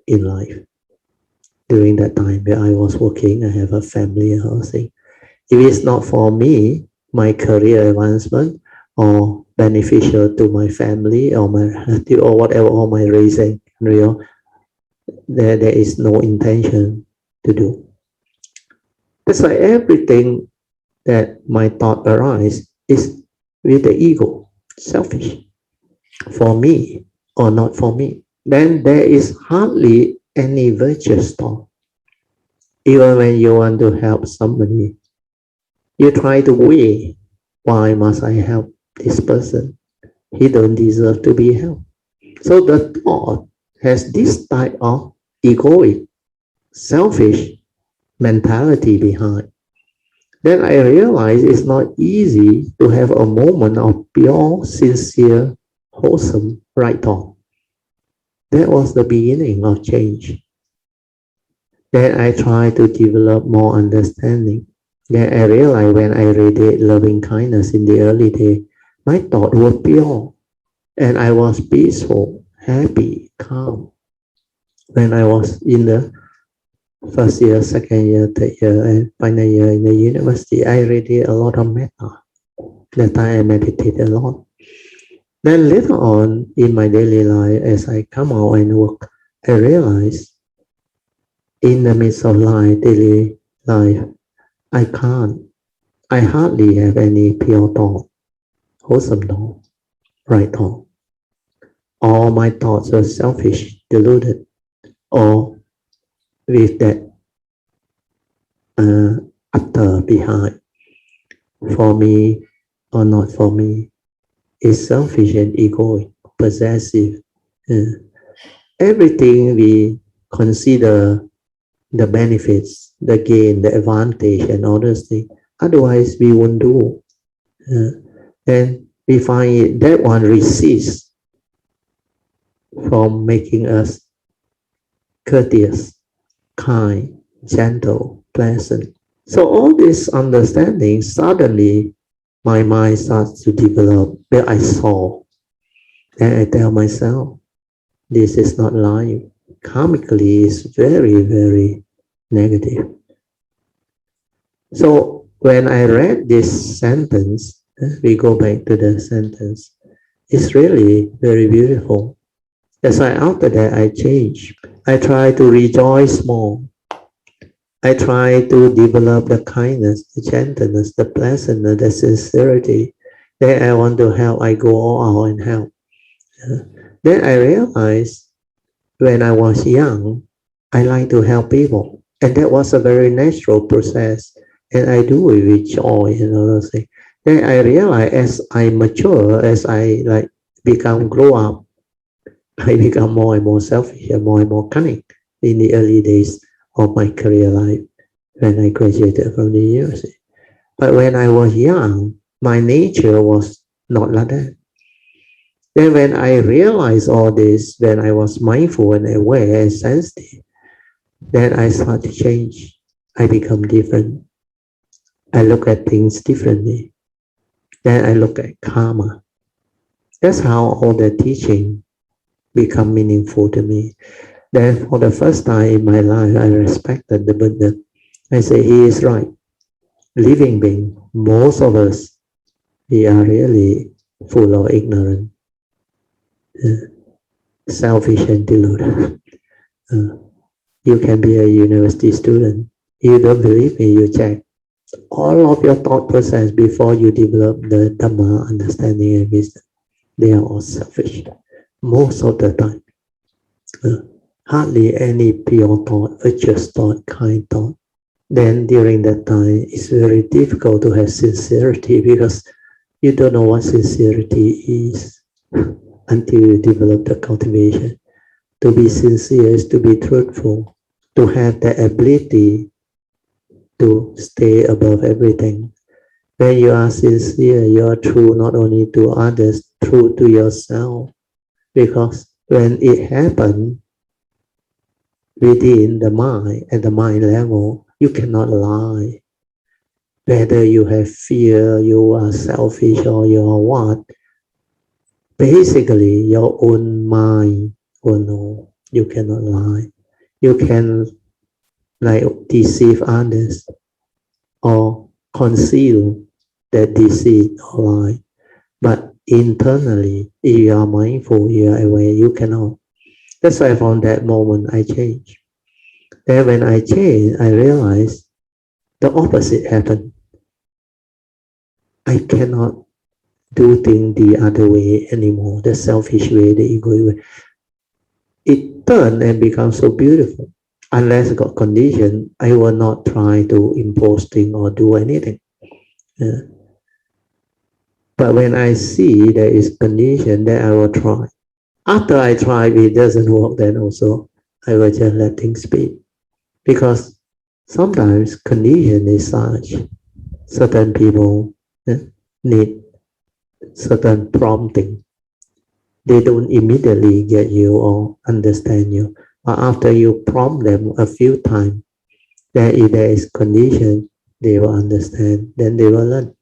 in life during that time where I was working, I have a family and housing. If it's not for me, my career advancement or beneficial to my family or my relative or whatever, or my raising, there is no intention to do. That's why everything that my thought arises is with the ego, selfish, for me or not for me. Then there is hardly any virtuous thought. Even when you want to help somebody, you try to weigh, why must I help this person? He don't deserve to be helped. So the thought has this type of egoic, selfish mentality behind. Then I realized it's not easy to have a moment of pure, sincere, wholesome right thought. That was the beginning of change. Then I try to develop more understanding. Then I realize when I radiate loving kindness in the early day, my thought was pure and I was peaceful, happy, calm. When I was in the first year, second year, third year, and final year in the university, I radiate a lot of metta. That time I meditate a lot. Then later on in my daily life, as I come out and work, I realize in the midst of life, daily life, I hardly have any pure thought, wholesome thought, right thought. All my thoughts are selfish, deluded, or with that after behind, for me or not for me, is selfish and egoic, possessive. Everything we consider the benefits, the gain, the advantage, and all those things. Otherwise, we won't do. Then we find that one resists from making us courteous, kind, gentle, pleasant. So all this understanding, suddenly my mind starts to develop where I saw. And I tell myself, this is not life. Karmically, it's very, very negative. So when I read this sentence, we go back to the sentence, it's really very beautiful. That's why after that I change. I try to rejoice more. I try to develop the kindness, the gentleness, the pleasantness, the sincerity. Then I want to help, I go all out and help. Then I realized when I was young, I like to help people. And that was a very natural process. And I do it with joy and all those things. Then I realized as I mature, as I grow up, I become more and more selfish and more cunning in the early days of my career life when I graduated from the university. But when I was young, my nature was not like that. Then when I realized all this, when I was mindful and aware and sensitive, then I start to change. I become different. I look at things differently. Then I look at karma. That's how all the teaching become meaningful to me. Then for the first time in my life, I respected the Buddha. I say he is right. Living being, most of us, we are really full of ignorance, selfish and deluded. You can be a university student. You don't believe me, you check. All of your thought process before you develop the Dhamma understanding and wisdom, they are all selfish. Most of the time. Hardly any pure thought, virtuous thought, kind thought. Then during that time, it's very difficult to have sincerity because you don't know what sincerity is until you develop the cultivation. To be sincere is to be truthful, to have the ability to stay above everything. When you are sincere, you are true not only to others, true to yourself. Because when it happens within the mind, at the mind level, you cannot lie. Whether you have fear, you are selfish, or you are what, basically your own mind will know you cannot lie. You can deceive others or conceal that deceit or lie. But internally, if you are mindful, you are aware, you cannot. That's why from that moment I changed. Then when I changed, I realized the opposite happened. I cannot do things the other way anymore, the selfish way, the egoic way. It turned and became so beautiful. Unless I got conditioned, I will not try to impose things or do anything. But when I see there is condition, then I will try. After I try, if it doesn't work, then also I will just let things be. Because sometimes condition is such. Certain people need certain prompting. They don't immediately get you or understand you. But after you prompt them a few times, That if there is condition, they will understand, then they will learn.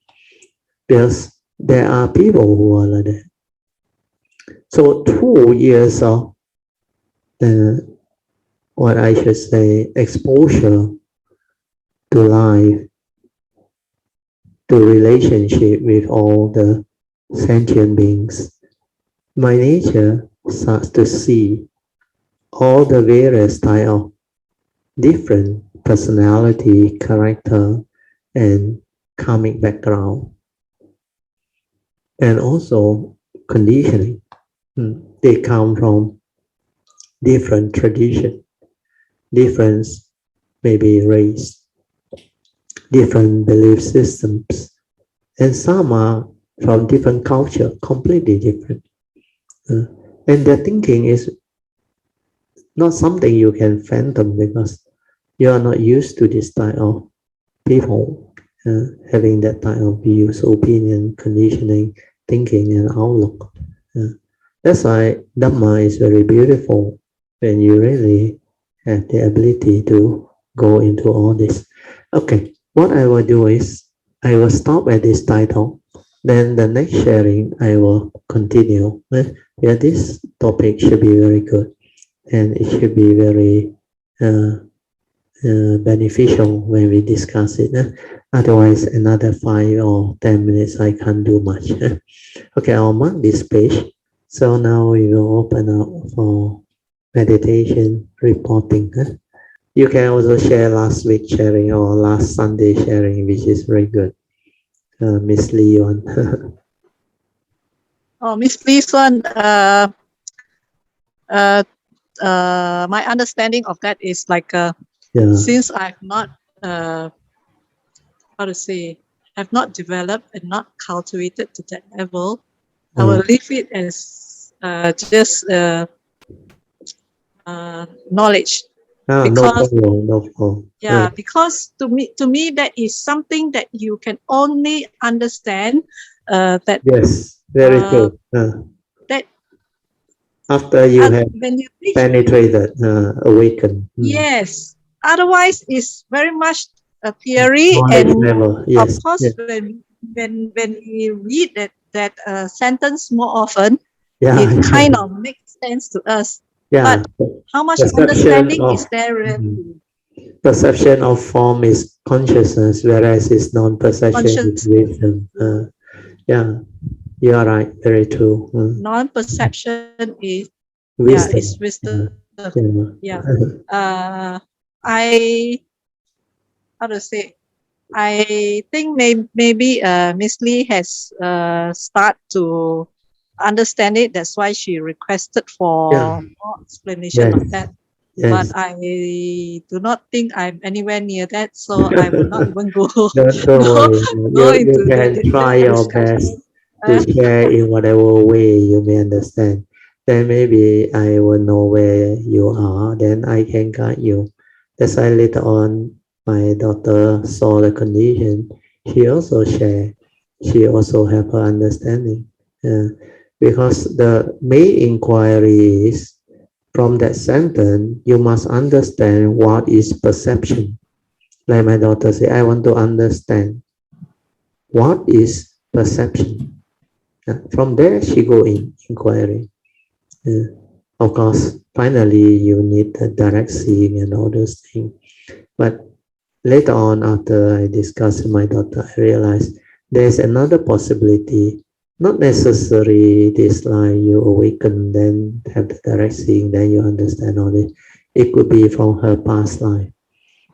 Because there are people who are like that. So 2 years of what I should say, exposure to life, to relationship with all the sentient beings, my nature starts to see all the various type of different personality, character, and karmic background, and also conditioning. They come from different tradition, different maybe race, different belief systems, and some are from different culture, completely different. And their thinking is not something you can fathom because you are not used to this type of people having that type of views, opinion, conditioning, thinking, and outlook. That's why Dhamma is very beautiful when you really have the ability to go into all this. Okay, what I will do is I will stop at this title. Then the next sharing I will continue. Yeah, this topic should be very good and it should be very beneficial when we discuss it. Otherwise, another 5 or 10 minutes I can't do much. Okay, I'll mark this page. So now we will open up for meditation reporting. You can also share last week sharing or last Sunday sharing, which is very good. Miss Lee Yuan. Oh, Miss Lee Yuan, my understanding of that is like since I've not how to say, have not developed and not cultivated to that level, I will leave it as just knowledge. Because, no problem. Yeah, because to me that is something that you can only understand that. Yes, very true. That after you have when you reach, penetrated, awakened. Yes. Otherwise, it's very much a theory, and level. Yes. Of course, when we read that sentence more often, it kind of makes sense to us. Yeah. But how much understanding is there really? Perception of form is consciousness, whereas it's non-perception is wisdom. Yeah, you are right. Very true. Non-perception is wisdom. Is wisdom. I how to say? I think maybe Miss Lee has start to understand it. That's why she requested for more explanation of that. But I do not think I'm anywhere near that, so I will not even go. Don't worry. You can try your best to share in whatever way you may understand. Then maybe I will know where you are. Then I can guide you. That's why later on, my daughter saw the condition. She also shared. She also have her understanding. Because the main inquiry is, from that sentence, you must understand what is perception. Like my daughter say, I want to understand what is perception. From there, she go in inquiry. Of course, finally, you need the direct seeing and all those things. But later on, after I discussed with my daughter, I realized there's another possibility. Not necessarily this like you awaken, then have the direct seeing, then you understand all this. It could be from her past life.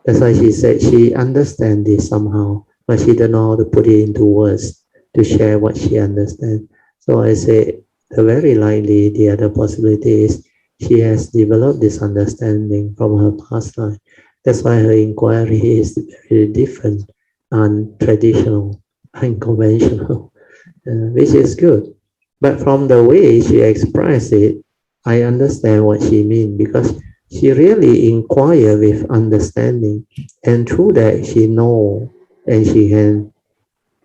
That's why she said she understands this somehow, but she don't know how to put it into words to share what she understands. So I say the very likely the other possibility is she has developed this understanding from her past life. That's why her inquiry is very different, untraditional, unconventional, which is good. But from the way she expressed it, I understand what she means because she really inquire with understanding, and through that she know and she can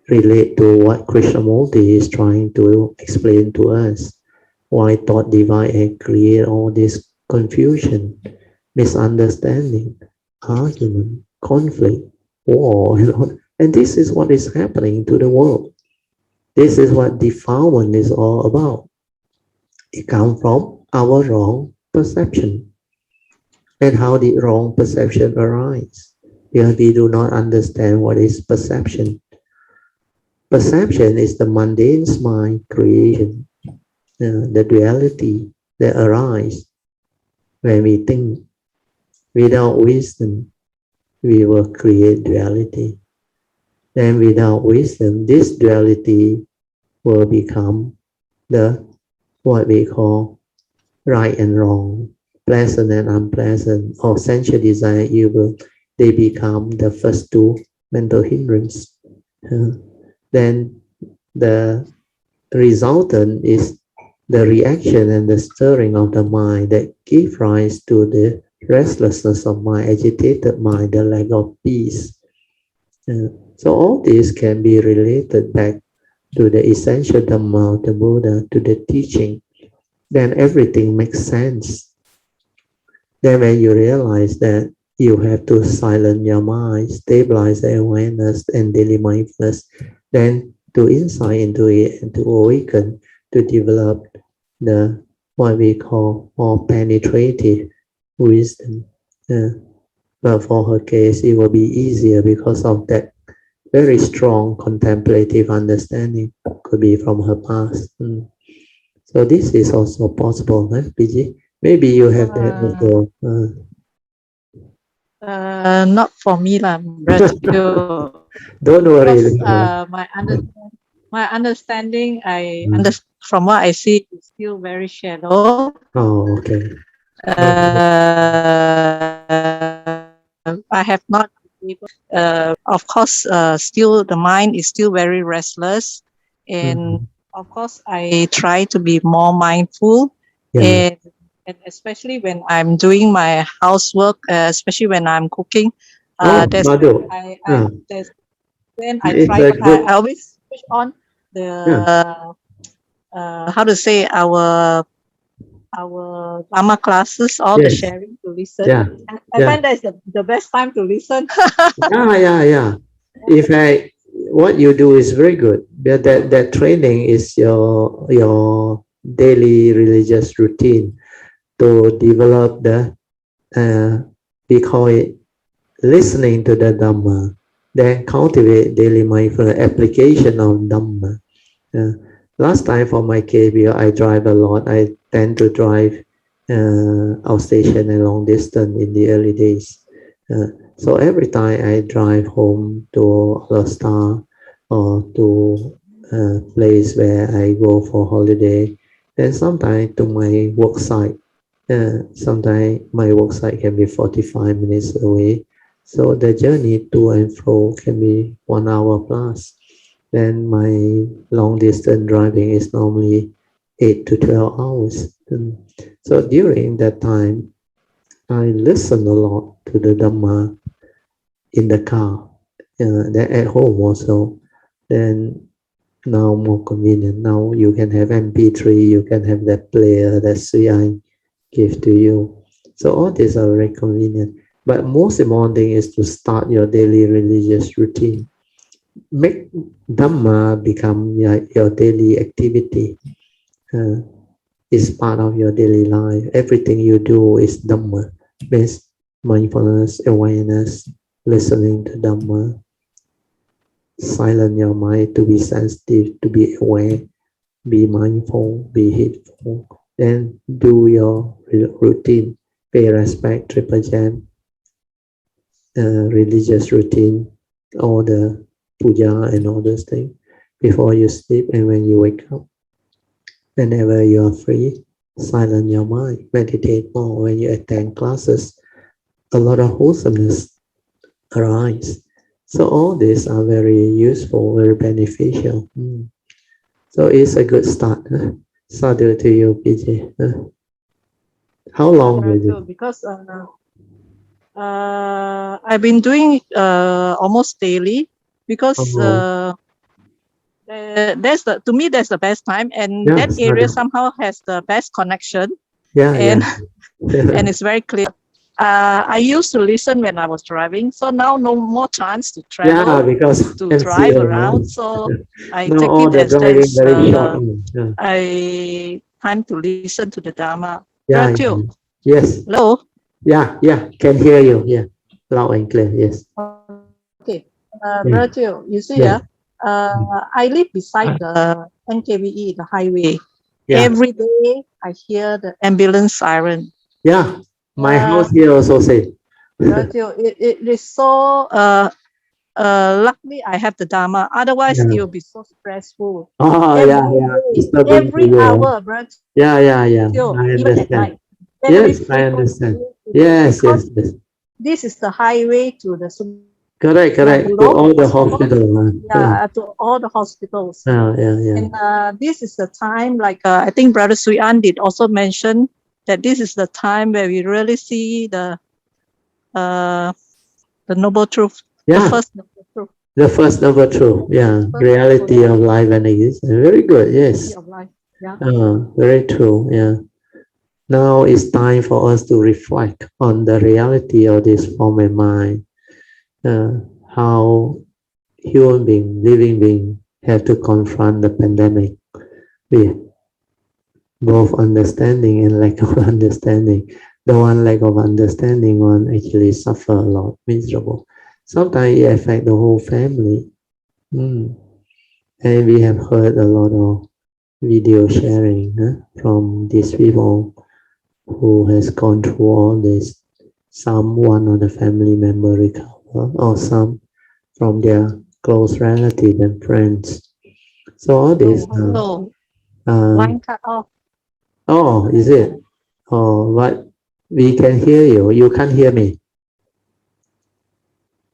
relate to what Krishnamurti is trying to explain to us. Why thought divide and create all this confusion, misunderstanding, argument, conflict, war, and this is what is happening to the world. This is what defilement is all about. It comes from our wrong perception. And how did wrong perception arise? Because we do not understand what is perception. Perception is the mundane mind creation, the duality that arises when we think. Without wisdom, we will create duality. Then without wisdom, this duality will become the what we call right and wrong, pleasant and unpleasant, or sensual desire, evil. They become the first two mental hindrance. Then the resultant is the reaction and the stirring of the mind that give rise to the restlessness of mind, agitated mind, the lack of peace. So all this can be related back to the essential Dhamma of the Buddha, to the teaching. Then everything makes sense. Then when you realize that you have to silence your mind, stabilize the awareness and daily mindfulness, then to insight into it and to awaken, to develop the what we call more penetrative wisdom. But for her case, it will be easier because of that very strong contemplative understanding, could be from her past. So this is also possible, PG? Maybe you have that also. Not for me, gratitude. Don't worry. Because my understanding, from what I see, is still very shallow. Oh, okay. I have not been able. Of course, still the mind is still very restless, and of course, I try to be more mindful, and especially when I'm doing my housework, especially when I'm cooking. There's Madhu. when I try. I always switch on the how to say our Dhamma classes, all the sharing to listen. I find that's the best time to listen. Yeah. In fact, what you do is very good. That training is your daily religious routine to develop the we call it listening to the Dhamma, then cultivate daily mindful application of Dhamma. Last time for my KBO, I drive a lot. I tend to drive outstation and long distance in the early days. So every time I drive home to Star or to a place where I go for holiday, then sometimes to my work site. Sometimes my work site can be 45 minutes away. So the journey to and fro can be 1 hour plus. Then my long distance driving is normally 8 to 12 hours. So during that time, I listen a lot to the Dhamma in the car, then at home also. Then now more convenient. Now you can have MP3, you can have that player that CI give to you. So all these are very convenient. But most important thing is to start your daily religious routine. Make Dhamma become your daily activity. It's part of your daily life. Everything you do is Dhamma. Means mindfulness, awareness, listening to Dhamma. Silence your mind to be sensitive, to be aware, be mindful, be heedful. Then do your routine. Pay respect, triple jam, religious routine, all the puja and all those things before you sleep and when you wake up. Whenever you are free, silence your mind, meditate more. When you attend classes, a lot of wholesomeness arise. So all these are very useful, very beneficial. So it's a good start. Sadhu to you, PJ. How long will you? Because I've been doing almost daily because that's to me that's the best time, and that area somehow has the best connection. And it's very clear. I used to listen when I was driving, so now no more chance to Yeah, travel, because to drive MCO now. around. So I Now take all it the as driving there's very short. Yeah, I time to listen to the Dharma. yeah, Virtue. yeah. Yes. Hello. Yeah, yeah. Can hear you. Yeah, loud and clear. Yes. Okay. Yeah. Virtue. You see, Yeah. I live beside the NKVE, the highway. Yeah. Every day I hear the ambulance siren. Yeah. My Uh, house here also say. Virtue. It is so luckily I have the Dharma. Otherwise, Yeah. it will be so stressful. Oh, Every yeah, yeah. day, Disturbing to every you. Huh? hour, Virtue, Yeah, yeah, yeah. I even at understand. night. Very Yes, I frequently understand. Yes, because yes, yes. this is the highway to the Correct, correct. To Sunabulok all the hospital. hospital. Yeah, to all the hospitals. Yeah, yeah. And this is the time, like I think Brother Suyan did also mention that this is the time where we really see the noble truth, the Yeah, first noble truth, the first number two. Yeah, first reality of life and existence. Very good. reality Yes. of life. Yeah. Very true. Yeah. Now it's time for us to reflect on the reality of this form and mind. How human being, living being, have to confront the pandemic with both understanding and lack of understanding. The one lack of understanding one actually suffer a lot, miserable. Sometimes it affect the whole family. Mm. And we have heard a lot of video sharing from these people who has gone through all this. Some one of the family member recover, or some from their close relatives and friends. So all this. Hello. Uh, Line cut off. oh, is it? Oh, but we can hear you. You can't hear me.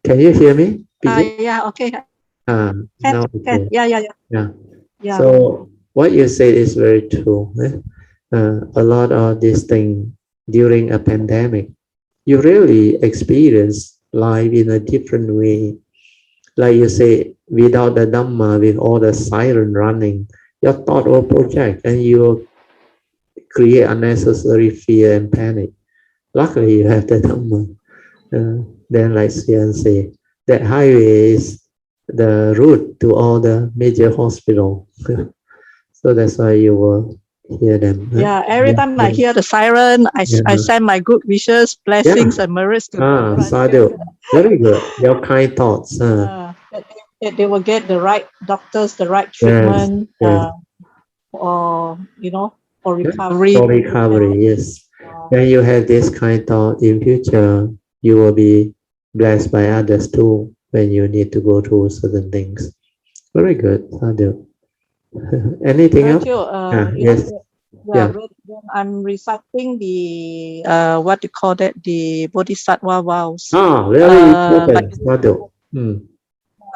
Can you hear me? Yeah. Okay. Now Can. okay. Yeah. Yeah. Yeah. So what you say is very true. A lot of these things during a pandemic, you really experience life in a different way. Like you say, without the Dhamma, with all the siren running, your thought will project and you will create unnecessary fear and panic. Luckily, you have the Dhamma. Then, like Sian say, that highway is the route to all the major hospital. So that's why you will hear them. Yeah. Every time I hear the siren, I Yeah. send my good wishes, blessings, and merits to them. Sadhu. Very good. Your kind thoughts. That they will get the right doctors, the right Yes, treatment, yes. or for Yeah. recovery. For recovery, yes. When you have this kind thought in future, you will be blessed by others too when you need to go through certain things. Very good, Sadhu. Anything else? Virtue, Yes. Yeah. when I'm reciting the what you call that, the Bodhisattva vows, Very like important, Sadhu.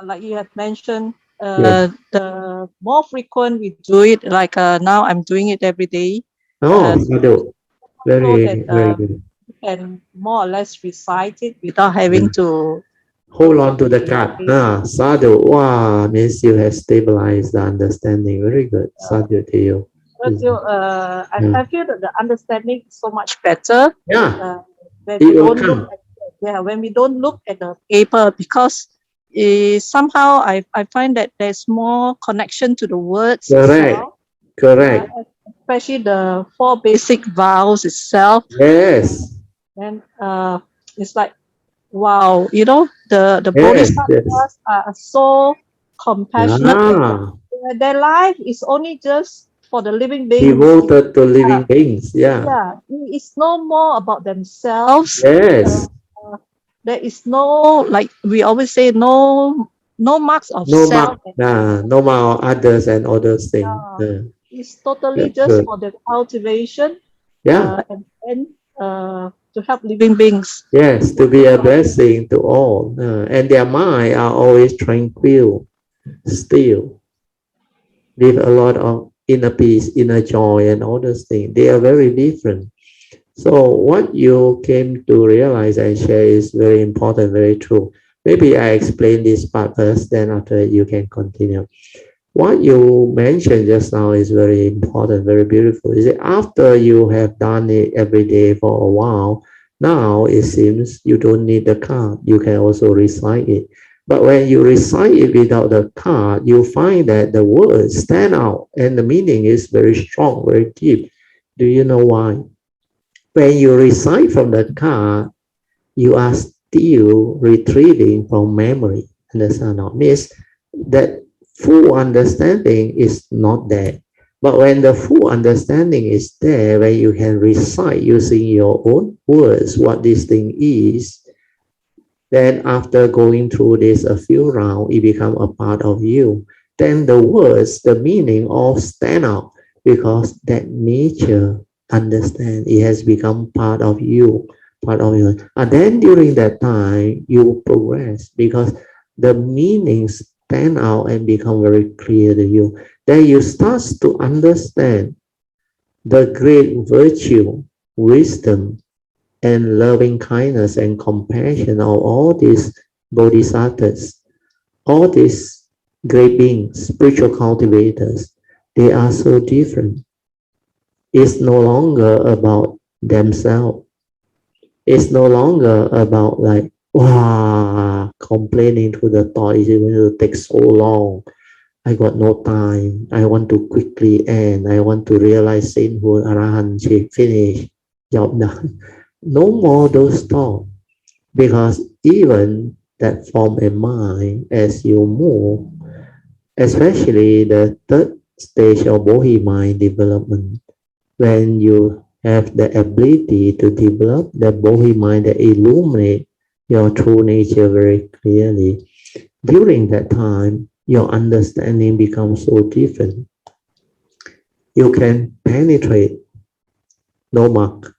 like you have mentioned, Yes. the more frequent we do it, like now I'm doing it every day, Sadhu. so that Very good. you can more or less recite it without having Yeah. to Hold on to the card. Sadhu. Wow, means you have stabilized the understanding. Very good. Sadhu to you. I feel that the understanding is so much better Yeah, when it we will don't look come. at when we don't look at the paper, because somehow I find that there's more connection to the words Correct. itself, Correct. especially the four basic vows itself. Yes. And it's like, wow, the Yes. Yes. bodhisattvas are so compassionate. Yeah. Their life is only just for the living beings. Devoted to living beings. Yeah. Yeah, it's no more about themselves. Yes. There is no, like we always say, no marks of No mark. self. No more others and all those things. It's totally That's just good. for the cultivation Yeah. and to help living beings. Yes. To be a blessing to all. And their mind are always tranquil, still, with a lot of inner peace, inner joy, and all those things. They are very different. So what you came to realize and share is very important, very true. Maybe I explain this part first, then after you can continue. What you mentioned just now is very important, very beautiful. Is it after you have done it every day for a while, Now it seems you don't need the card. You can also recite it. But when you recite it without the card, you find that the words stand out and the meaning is very strong, very deep. Do you know why? When you recite from the card, you are still retrieving from memory. Understand? Now means that full understanding is not there. But when the full understanding is there, when you can recite using your own words what this thing is, then after going through this a few rounds, it become a part of you. Then the words, the meaning all stand out because that nature understand. It has become part of you, part of you. And then during that time, you progress because the meanings stand out and become very clear to you. Then you start to understand the great virtue, wisdom, and loving kindness and compassion of all these bodhisattvas, all these great beings, spiritual cultivators, they are so different. It's no longer about themselves. It's no longer about like, wow, complaining to the thought, it's going to take so long. I got no time. I want to quickly end. I want to realize sainthood, arahant, finish, job done. No more those thoughts. Because even that form a mind as you move, especially the third stage of Bodhi mind development, when you have the ability to develop the Bodhi mind that illuminate your true nature very clearly, during that time, your understanding becomes so different. You can penetrate no mark.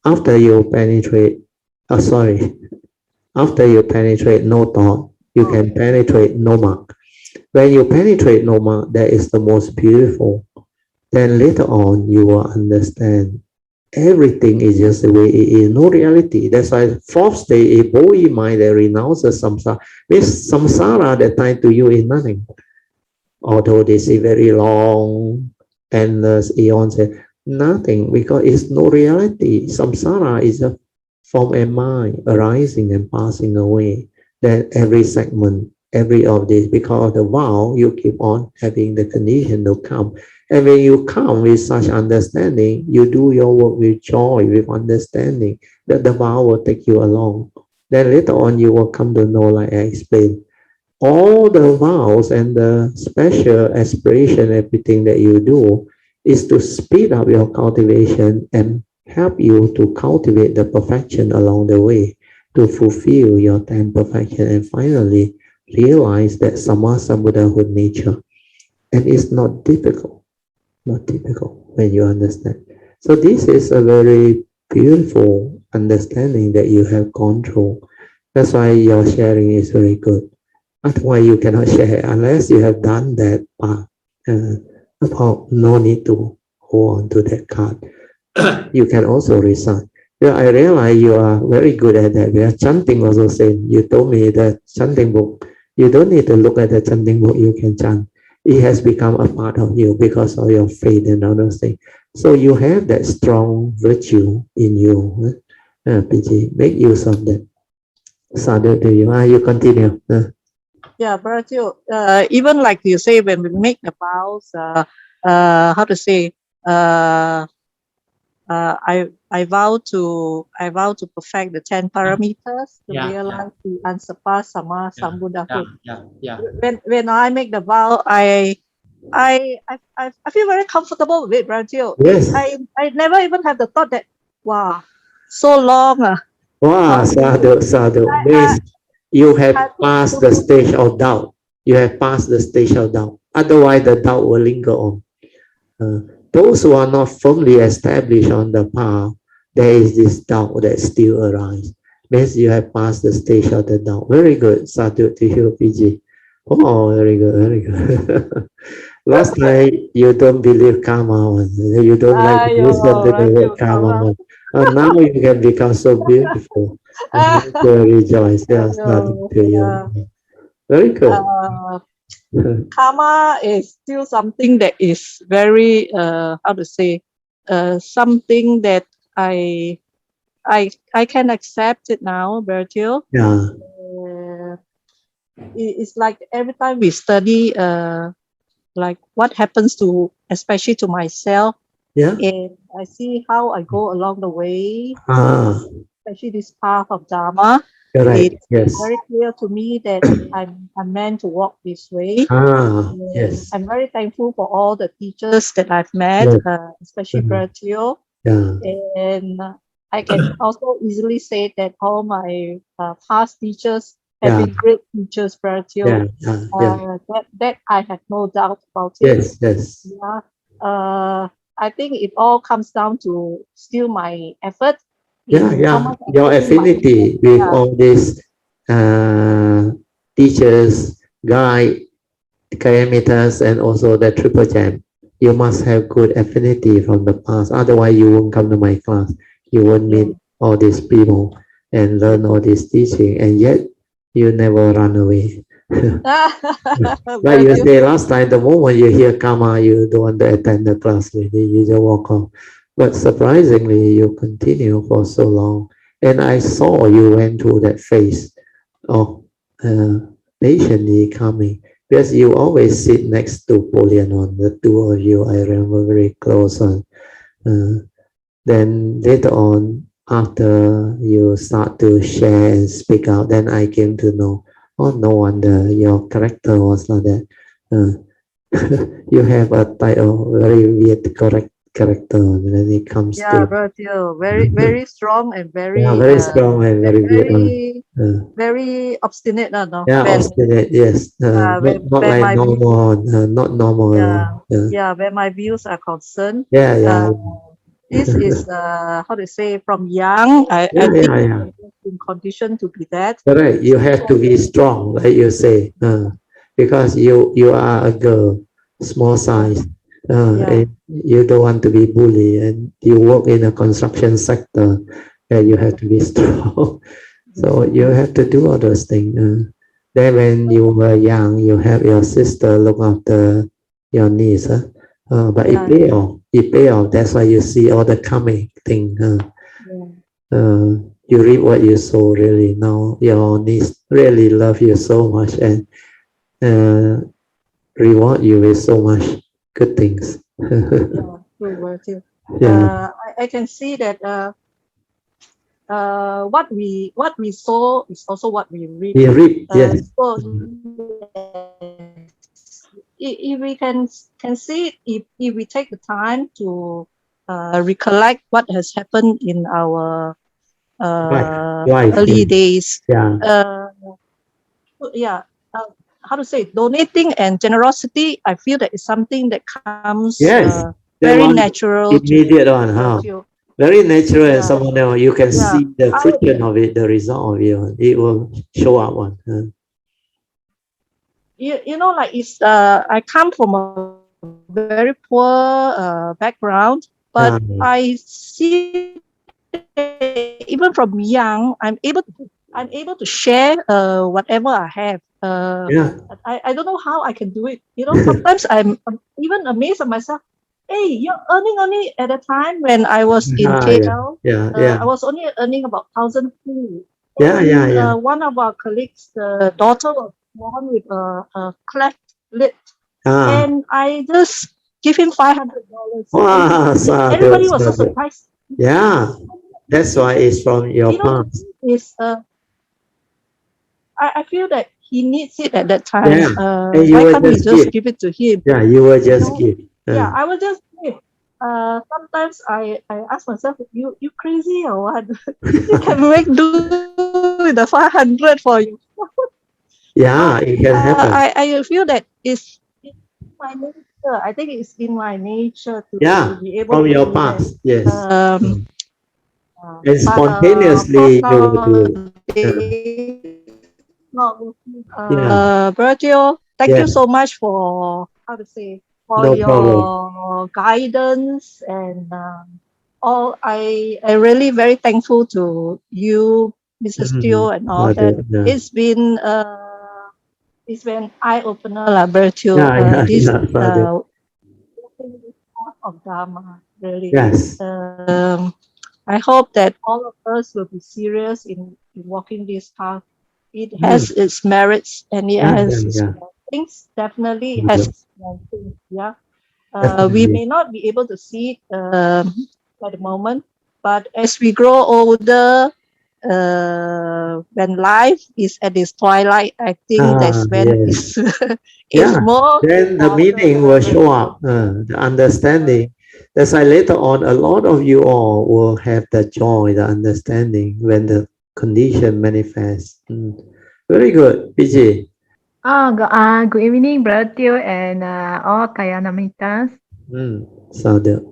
After you penetrate, sorry, after you penetrate no thought, you can penetrate no mark. When you penetrate no mark, that is the most beautiful. Then later on, you will understand everything is just the way it is, no reality. That's why fourth stage, a Bodhi mind that renounces samsara, means samsara that tied to you is nothing. Although they say very long, endless eons, nothing, because it's no reality. Samsara is a form and mind arising and passing away. Then every segment, every of this, because of the vow, you keep on having the condition to come. And when you come with such understanding, you do your work with joy, with understanding that the vow will take you along. Then later on, you will come to know, like I explained, all the vows and the special aspiration, everything that you do is to speed up your cultivation and help you to cultivate the perfection along the way, to fulfill your 10 perfection and finally realize that samasa Buddhahood nature. And it's not difficult when you understand. So this is a very beautiful understanding that you have gone through. That's why your sharing is very good. Otherwise, you cannot share unless you have done that part. About no need to hold on to that card. You can also recite. Yeah, I realize you are very good at that. Yeah, chanting also same. You told me that chanting book, you don't need to look at the chanting book, you can chant. It has become a part of you because of your faith and all those things. So you have that strong virtue in you. PG, make use of that. Sadhu to you. You continue. Yeah, Brazil. Even like you say, when we make the vows, how to say, I vow to perfect the 10 parameters to realize the unsurpassed Sama Sambuddhahood. When I make the vow, I feel very comfortable with it, Brazil. Yes. I never even have the thought that, wow, so long. Wow, sadhu, sadhu. Means you have passed the stage of doubt. You have passed the stage of doubt. Otherwise, the doubt will linger on. Those who are not firmly established on the path, there is this doubt that still arises. Means you have passed the stage of the doubt. Very good, sadhu to you, PG. Oh, very good, very good. Last night, you don't believe karma. You don't like to listen to the word karma. Now you can become so beautiful. And you rejoice. Yes, nothing to you. Very good. Karma is still something that is very, how to say, something that I I can accept it now, Bertil. Yeah. It's like every time we study, like what happens to, especially to myself, Yeah. and I see how I go along the way, Ah. especially this path of Dharma. Correct. It's Yes. very clear to me that I'm meant to walk this way. Ah. Yes. I'm very thankful for all the teachers that I've met, Yes. especially Bertil. Yeah. And I can also easily say that all my past teachers have Yeah. been great teachers, Bertil. Yeah. Yeah. Yeah. That I have no doubt about it. Yes. Yes. Yeah. I think it all comes down to still my effort. Yeah. In how Yeah. much I Your put in my effort. affinity with Yeah. all these teachers, guide, parameters, and also the triple jam. You must have good affinity from the past. Otherwise, you won't come to my class. You won't meet all these people and learn all this teaching. And yet, you never run away. Like you Bertil. say last time, the moment you hear karma, you don't want to attend the class. Really, you just walk off. But surprisingly, you continue for so long. And I saw you went through that phase of patiently coming because you always sit next to Polianon, the two of you, I remember very close on. Then later on, after you start to share and speak out, then I came to know, oh, no wonder your character was like that. You have a title, very weird correct character when it comes Yeah, to Bertil, very strong and yeah, very very strong and very weird. very obstinate. No, Yeah, obstinate, yes. Not when like my normal, not normal at all. when my views are concerned, Yeah, yeah, this is how to say, from young. I yeah, think yeah, yeah. I've been conditioned to be that. Correct. You have to be strong, like you say, because you are a girl, small size, and you don't want to be bullied, and you work in a construction sector, and you have to be strong. So you have to do all those things. Then when you were young, you have your sister look after your niece. But it pay off. It pay off. That's why you see all the coming thing. You reap what you sow. Really, now your niece really love you so much and reward you with so much good things. Yeah, I can see that what we sow is also what we reap. you reap. Yes. So if we can see it, if we take the time to recollect what has happened in our Life. early days, Yeah. how to say, donating and generosity, I feel that is something that comes Yes. very natural Immediate on, huh? to Very natural, and someone else you can see the I, fruition of it, the result of it. It will show up one. you know, like it's I come from a very poor background, but I see even from young, I'm able to share whatever I have. I don't know how I can do it. You know, sometimes I'm even amazed at myself. Hey, you're earning only at a time when I was in KL. I was only earning about 1,200. One of our colleagues, the daughter was born with a cleft lip, and I just give him $500. Wow, Everybody was so surprised. Yeah, that's why it's from your past. I feel that he needs it at that time. Yeah. Why can't we just give it to him? Yeah, you will just give. Yeah, I will just give. Sometimes I ask myself, you crazy or what? You can make do with the 500 for you. Yeah, it can happen. I feel that it's my nature. I think it's in my nature to be able from to your do past. that. Yes. And But spontaneously you will do it. Bertil, thank you so much for your guidance and all. I really very thankful to you, Mr. Steele, and all that. It's been eye opener, Bertil. This of Dharma, really. Yes. I hope that all of us will be serious in walking this path. It Mm. has its merits and it Yeah, yeah, has its yeah. things. Definitely it has Good. its things. Yeah. We Definitely. may not be able to see it at the moment, but as we grow older, when life is at its twilight, I think Ah, that's when yes. it's it's Yeah. more Then the important. meaning will show up, the understanding. That's why later on, a lot of you all will have the joy, the understanding when the condition manifests. Mm. Very good, PG. Good evening, Brother Teo and all Kayanamitas. So the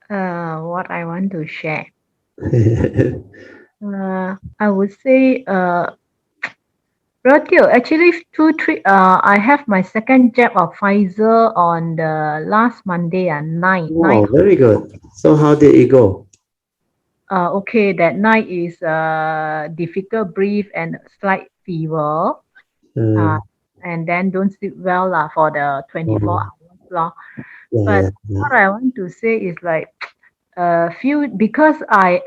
What I want to share. I would say, Brother Teo, actually, I have my second jab of Pfizer on the last Monday at night. wow, very good. So how did it go? Okay, that night is difficult breathe and slight fever. Uh, Uh, and then don't sleep well for the 24 oh, hours. Lah. yeah, But yeah, yeah. what I want to say is like, few because I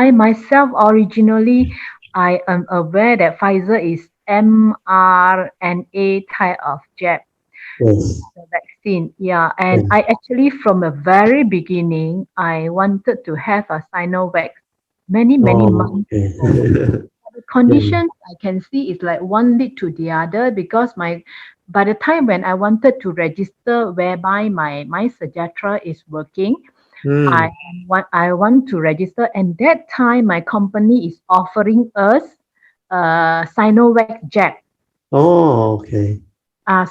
myself originally I am aware that Pfizer is mRNA type of jab, Yes. the vaccine. Yeah, and Yeah. I actually from the very beginning I wanted to have a Sinovac many Oh, months okay. ago. The Yeah. conditions I can see is like one lead to the other because my by the time when I wanted to register whereby my Sajatra is working, Mm. I want to register, and that time my company is offering us Sinovac jab. Oh, okay.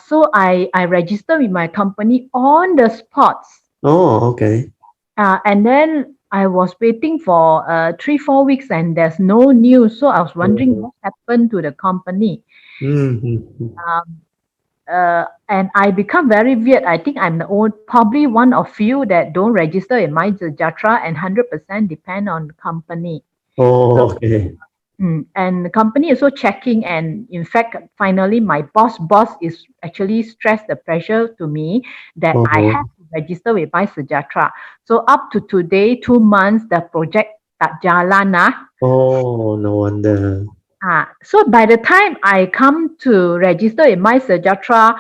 So I register with my company on the spots. Oh, okay. And then I was waiting for 3 4 weeks and there's no news. So I was wondering Mm. what happened to the company. Mm. Um, and I become very weird. I think I'm the only, probably one of few that don't register in my Jatra and 100% depend on the company. So, Oh, okay. and the company is also checking. And in fact, finally, my boss is actually stressed the pressure to me that I have Oh, to register with my Jatra. So up to today, 2 months, the project tak jalan ah. oh, no wonder. So by the time I come to register in my Jatra,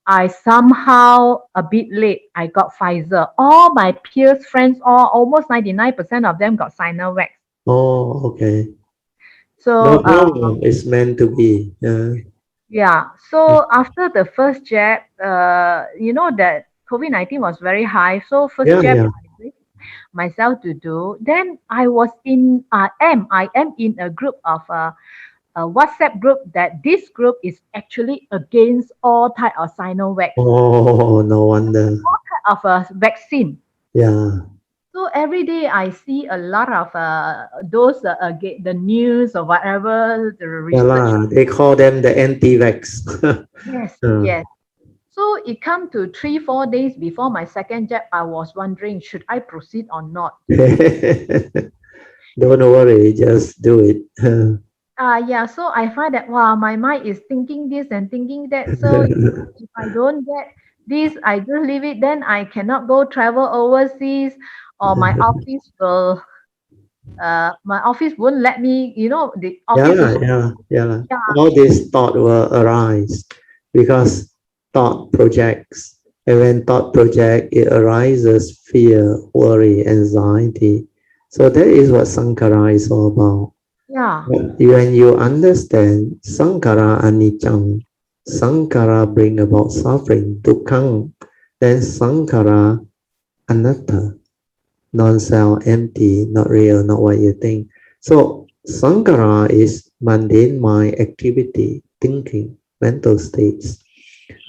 I somehow a bit late. I got Pfizer. All my peers, friends, all almost 99% of them got Sinovac. Oh, okay. No So problem. It's meant to be. Yeah. yeah. So after the first jab, that COVID-19 was very high. So first Yeah, jab yeah. I wait myself to do. Then I am in a group of a WhatsApp group that this group is actually against all type of Sinovac, Oh, no wonder. of a vaccine. Yeah. So every day I see a lot of those the news or whatever the Yeah research. lah. They call them the anti-vax. Yes, Uh. yes. So it come to 3 4 days before my second jab. I was wondering should I proceed or not. Don't worry, just do it. Yeah. So I find that wow, my mind is thinking this and thinking that. So if I don't get this, I just leave it. Then I cannot go travel overseas, or my office won't let me. The Yeah office lah, also. yeah, yeah lah. Yeah. All this thought will arise because thought projects. And when thought project, it arises fear, worry, anxiety. So that is what Sankara is all about. Yeah. But when you understand Sankara Anicca, Sankara bring about suffering, Dukkha, then Sankara Anatta, non-self, empty, not real, not what you think. So Sankara is mundane mind activity, thinking, mental states.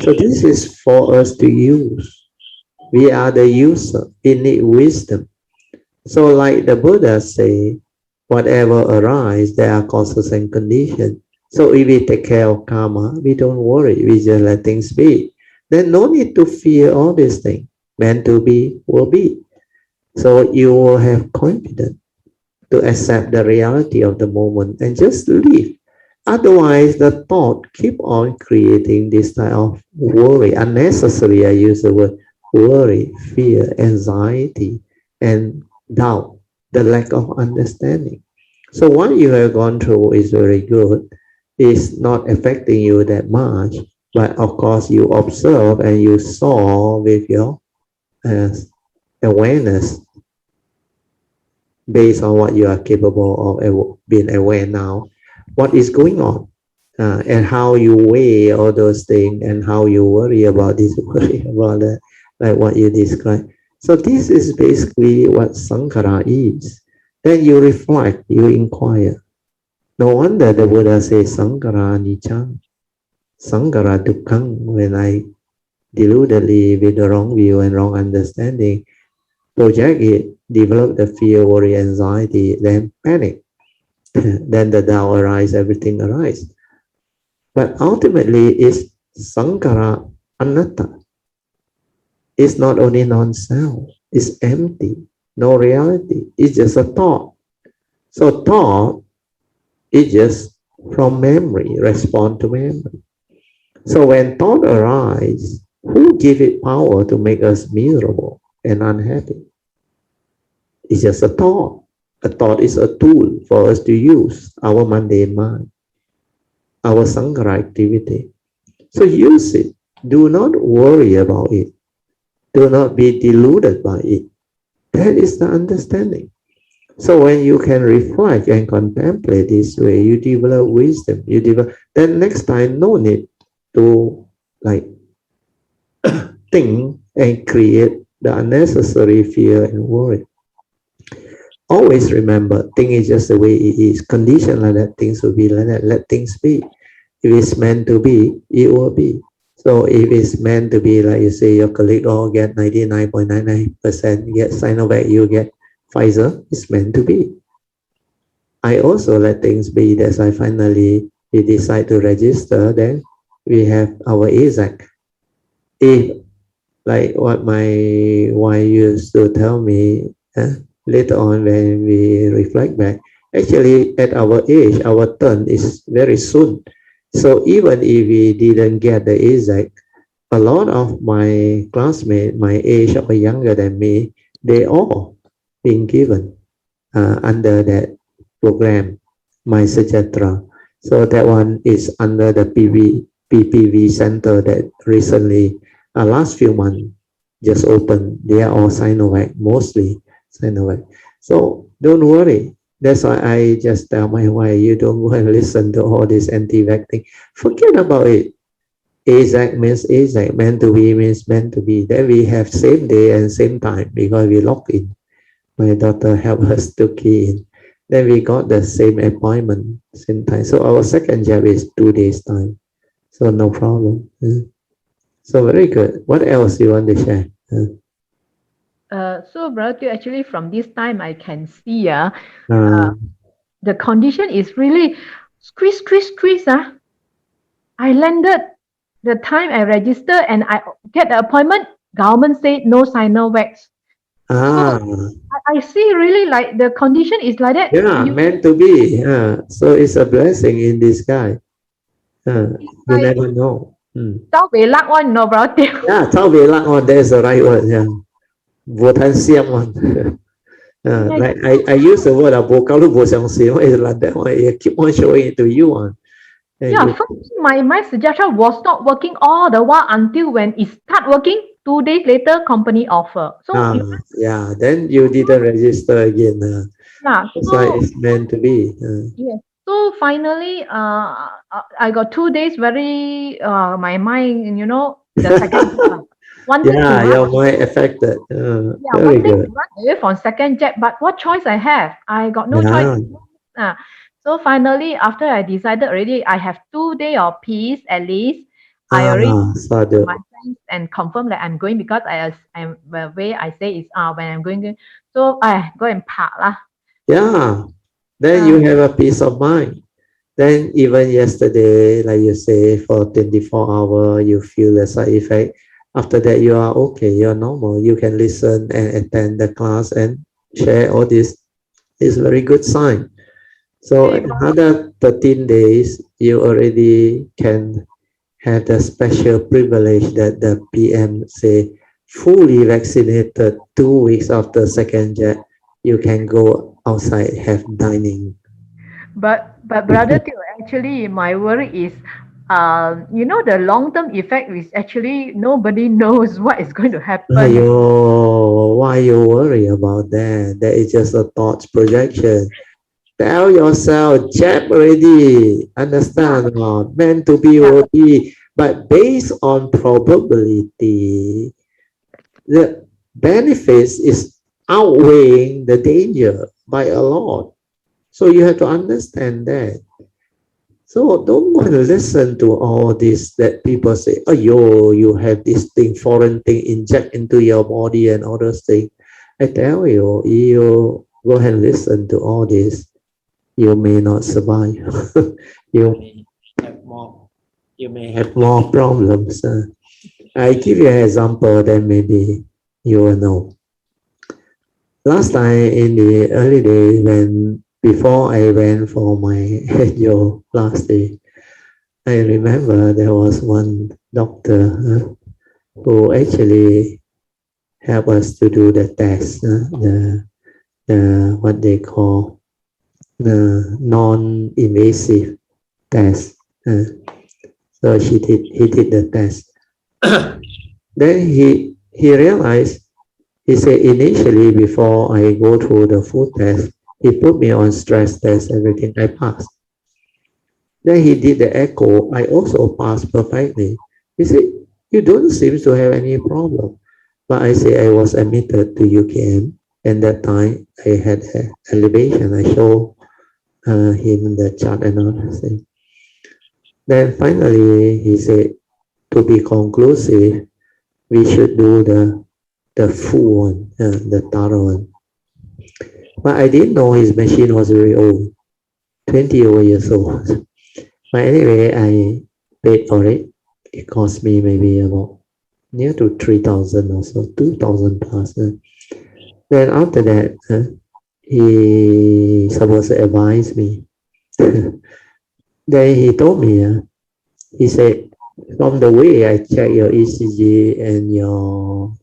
So this is for us to use. We are the user. We need wisdom. So like the Buddha say, whatever arise, there are causes and conditions. So if we take care of karma, we don't worry. We just let things be. Then no need to fear all these things. Meant to be will be. So you will have confidence to accept the reality of the moment and just live. Otherwise, the thought keep on creating this type of worry. Unnecessary, I use the word worry, fear, anxiety, and doubt, the lack of understanding. So what you have gone through is very good. It's not affecting you that much, but of course you observe and you saw with your awareness based on what you are capable of being aware now, what is going on, and how you weigh all those things and how you worry about this, worry about that, like what you described. So this is basically what Sankara is. Then you reflect, you inquire. No wonder the Buddha says Sankara Nichang, Sankara Dukkhang, when I deludedly with the wrong view and wrong understanding, project it, develop the fear, worry, anxiety, then panic. Then the doubt arises, everything arises. But ultimately, it's Sankara Anatta. It's not only non-self, it's empty, no reality. It's just a thought. So thought is just from memory, respond to memory. So when thought arises, who give it power to make us miserable and unhappy? It's just a thought. A thought is a tool for us to use, our mundane mind, our Sankara activity. So use it. Do not worry about it. Do not be deluded by it. That is the understanding. So when you can reflect and contemplate this way, you develop wisdom. Then next time, no need to like think and create the unnecessary fear and worry. Always remember, thing is just the way it is. Condition like that, things will be like that. Let things be. If it's meant to be, it will be. So if it's meant to be, like you say, your colleague all get 99.99% get Sinovac, you get Pfizer, it's meant to be. I also let things be. That's why finally we decide to register. Then we have our AZAC. If, like what my wife used to tell me, later on when we reflect back, actually at our age, our turn is very soon. So even if we didn't get the AZAC, a lot of my classmates, my age or younger than me, they all been given under that program, My Sutra. So that one is under the PPV center that recently, last few months, just opened. They are all Sinovac, mostly Sinovac. So don't worry. That's why I just tell my wife, you don't go and listen to all this anti-vax thing. Forget about it. AZAC means AZAC, meant to be means meant to be. Then we have same day and same time because we lock in. My daughter helped us to key in. Then we got the same appointment, same time. So our second jab is 2 days time. So no problem. So very good. What else you want to share? So, Brother, actually, from this time, I can see the condition is really squeeze. I landed the time I register and I get the appointment. Government said no Sinovac. So I see really like the condition is like that. Yeah, meant to be. So it's a blessing in disguise. You never know. Tao về luck one, no, brother. Yeah, tao về luck one. That's the right word. Yeah, vô thanh xiêm one. Like I use the word vô cao lúc vô xiang xiêm. It's like that one. It keep on showing it to you one. Yeah, first my suggestion was not working all the while until when it start working. 2 days later, company offer. So yeah, then you didn't register again. That's why it's meant to be. Yes. So finally, I got 2 days very my mind, the second your mind affected. Very good. To run away from second jab, but what choice I have? I got no choice. So finally, after I decided already, I have 2 days of peace at least. I already to my friends and confirm that I'm going because I'm the way I say is when I'm going. So I go and park lah. Yeah. Then you have a peace of mind. Then even yesterday, like you say, for 24 hours, you feel the side effect. After that, you are okay, you're normal. You can listen and attend the class and share all this. It's a very good sign. So another 13 days, you already can have the special privilege that the PM say fully vaccinated 2 weeks after second jab. you can go outside, have dining. But brother Teo, actually my worry is the long-term effect is actually nobody knows what is going to happen. Why you worry about that? That is just a thought projection. Tell yourself, Jab already, understand or not? Meant to be Yeah. will be. But based on probability, the benefits is outweighing the danger by a lot. So you have to understand that. So don't want to listen to all this that people say, oh, you have this thing, foreign thing inject into your body and all those things. I tell you, you go and listen to all this, you may not survive. you may have more. You may have more problems. I give you an example, then maybe you will know. Last time in the early days, when before I went for my your last day, I remember there was one doctor who actually helped us to do the test, the what they call the non-invasive test. So he did the test. Then he realized, he said initially before I go through the food test, he put me on stress test, everything I passed. Then he did the echo, I also passed perfectly. He said, you don't seem to have any problem. But I say I was admitted to UKM, and that time I had an elevation. I show him the chart and all that thing. Then finally he said, to be conclusive, we should do the full one, the thorough one. But I didn't know his machine was very old, 20 over years old. But anyway, I paid for it. It cost me maybe about near to 3,000 or so, 2,000 plus. Then after that, he supposed to advise me. Then he told me, he said, from the way I check your ECG and your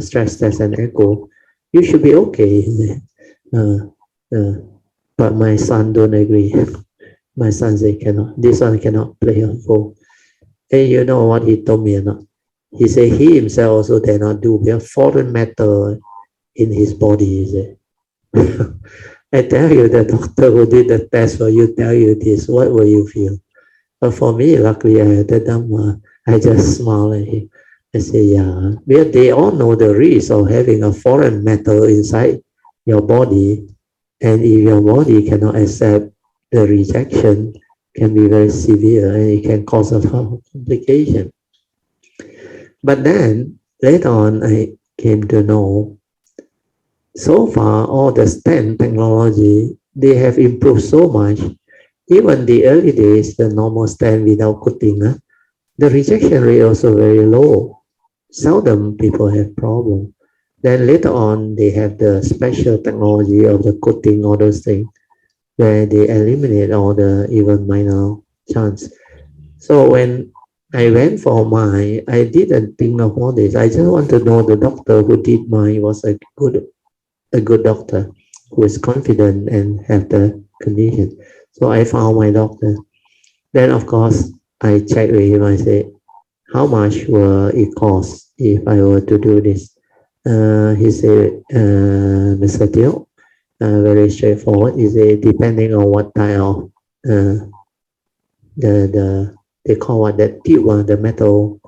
stress test and echo, you should be okay. But my son don't agree. My son say cannot. This one cannot play a role. And you know what he told me or not? He said he himself also cannot do. We have foreign matter in his body. He said. I tell you, the doctor who did the test for you tell you this. What will you feel? But for me, luckily, at that time, I just smile at him. I say, yeah. Well, they all know the risk of having a foreign metal inside your body. And if your body cannot accept the rejection, can be very severe and it can cause a lot of complication. But then, later on, I came to know, so far, all the stent technology, they have improved so much. Even the early days, the normal stent without cutting, the rejection rate also very low. Seldom people have problem. Then later on, they have the special technology of the cutting, all those things, where they eliminate all the even minor chance. So when I went for mine, I didn't think of all this. I just want to know the doctor who did mine was a good doctor who is confident and have the condition. So I found my doctor. Then of course I checked with him. I said, how much will it cost if I were to do this? He said, Mr. Teo, very straightforward. He said, depending on what type of they call what that tube, the metal,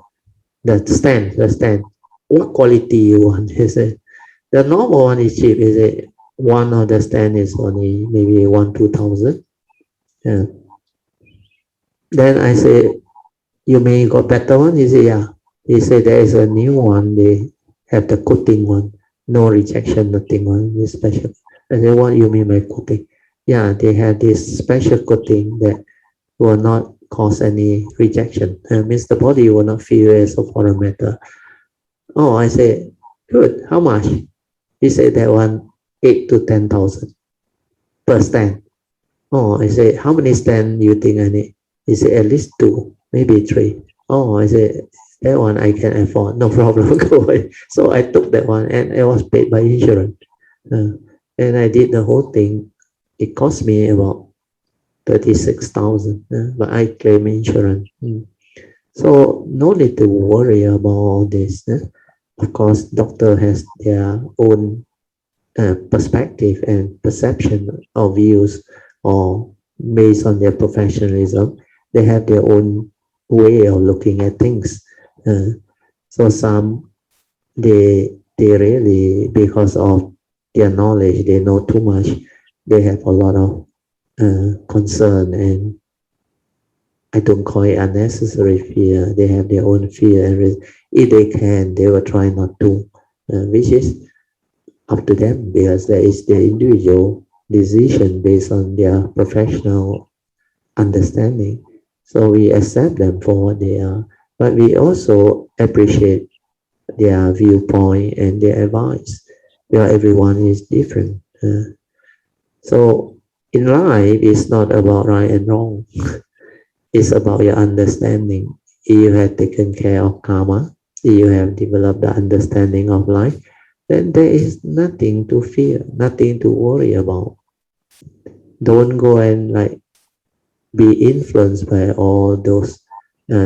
the stand. What quality you want? He said, the normal one is cheap. He said, one of the stand is only maybe 2,000. Yeah. Then I said, you may got better one? He said, yeah. He said, there is a new one. They have the coating one. No rejection, nothing one. This special. I said, what you mean by coating? Yeah, they have this special coating that will not cause any rejection. Means the body will not feel as a foreign matter. Oh, I said, good. How much? He said that one 8 to 10,000 per stand. Oh, I said, how many stand you think I need? He said, at least 2, maybe 3. Oh, I said, that one I can afford, no problem. Go away. So I took that one and it was paid by insurance. And I did the whole thing. It cost me about 36,000, but I claim insurance. So no need to worry about all this. Of course, doctor has their own perspective and perception or views, or based on their professionalism, they have their own way of looking at things. So some they really, because of their knowledge, they know too much, they have a lot of concern, and I don't call it unnecessary fear. They have their own fear, and if they can, they will try not to, which is up to them, because that is their individual decision based on their professional understanding. So we accept them for what they are, but we also appreciate their viewpoint and their advice, because everyone is different. So in life, it's not about right and wrong. It's about your understanding. If you have taken care of karma, if you have developed the understanding of life, then there is nothing to fear, nothing to worry about. Don't go and be influenced by all those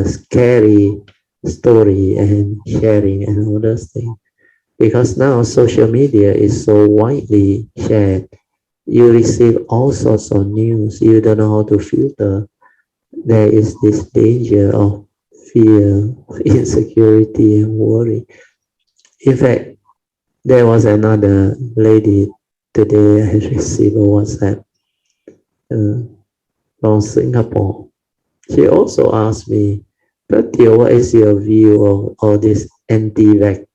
scary story and sharing and all those things. Because now social media is so widely shared, you receive all sorts of news. You don't know how to filter. There is this danger of fear, insecurity, and worry. In fact, there was another lady today. I received a WhatsApp from Singapore. She also asked me, "Pratil, what is your view of all this anti-vax?"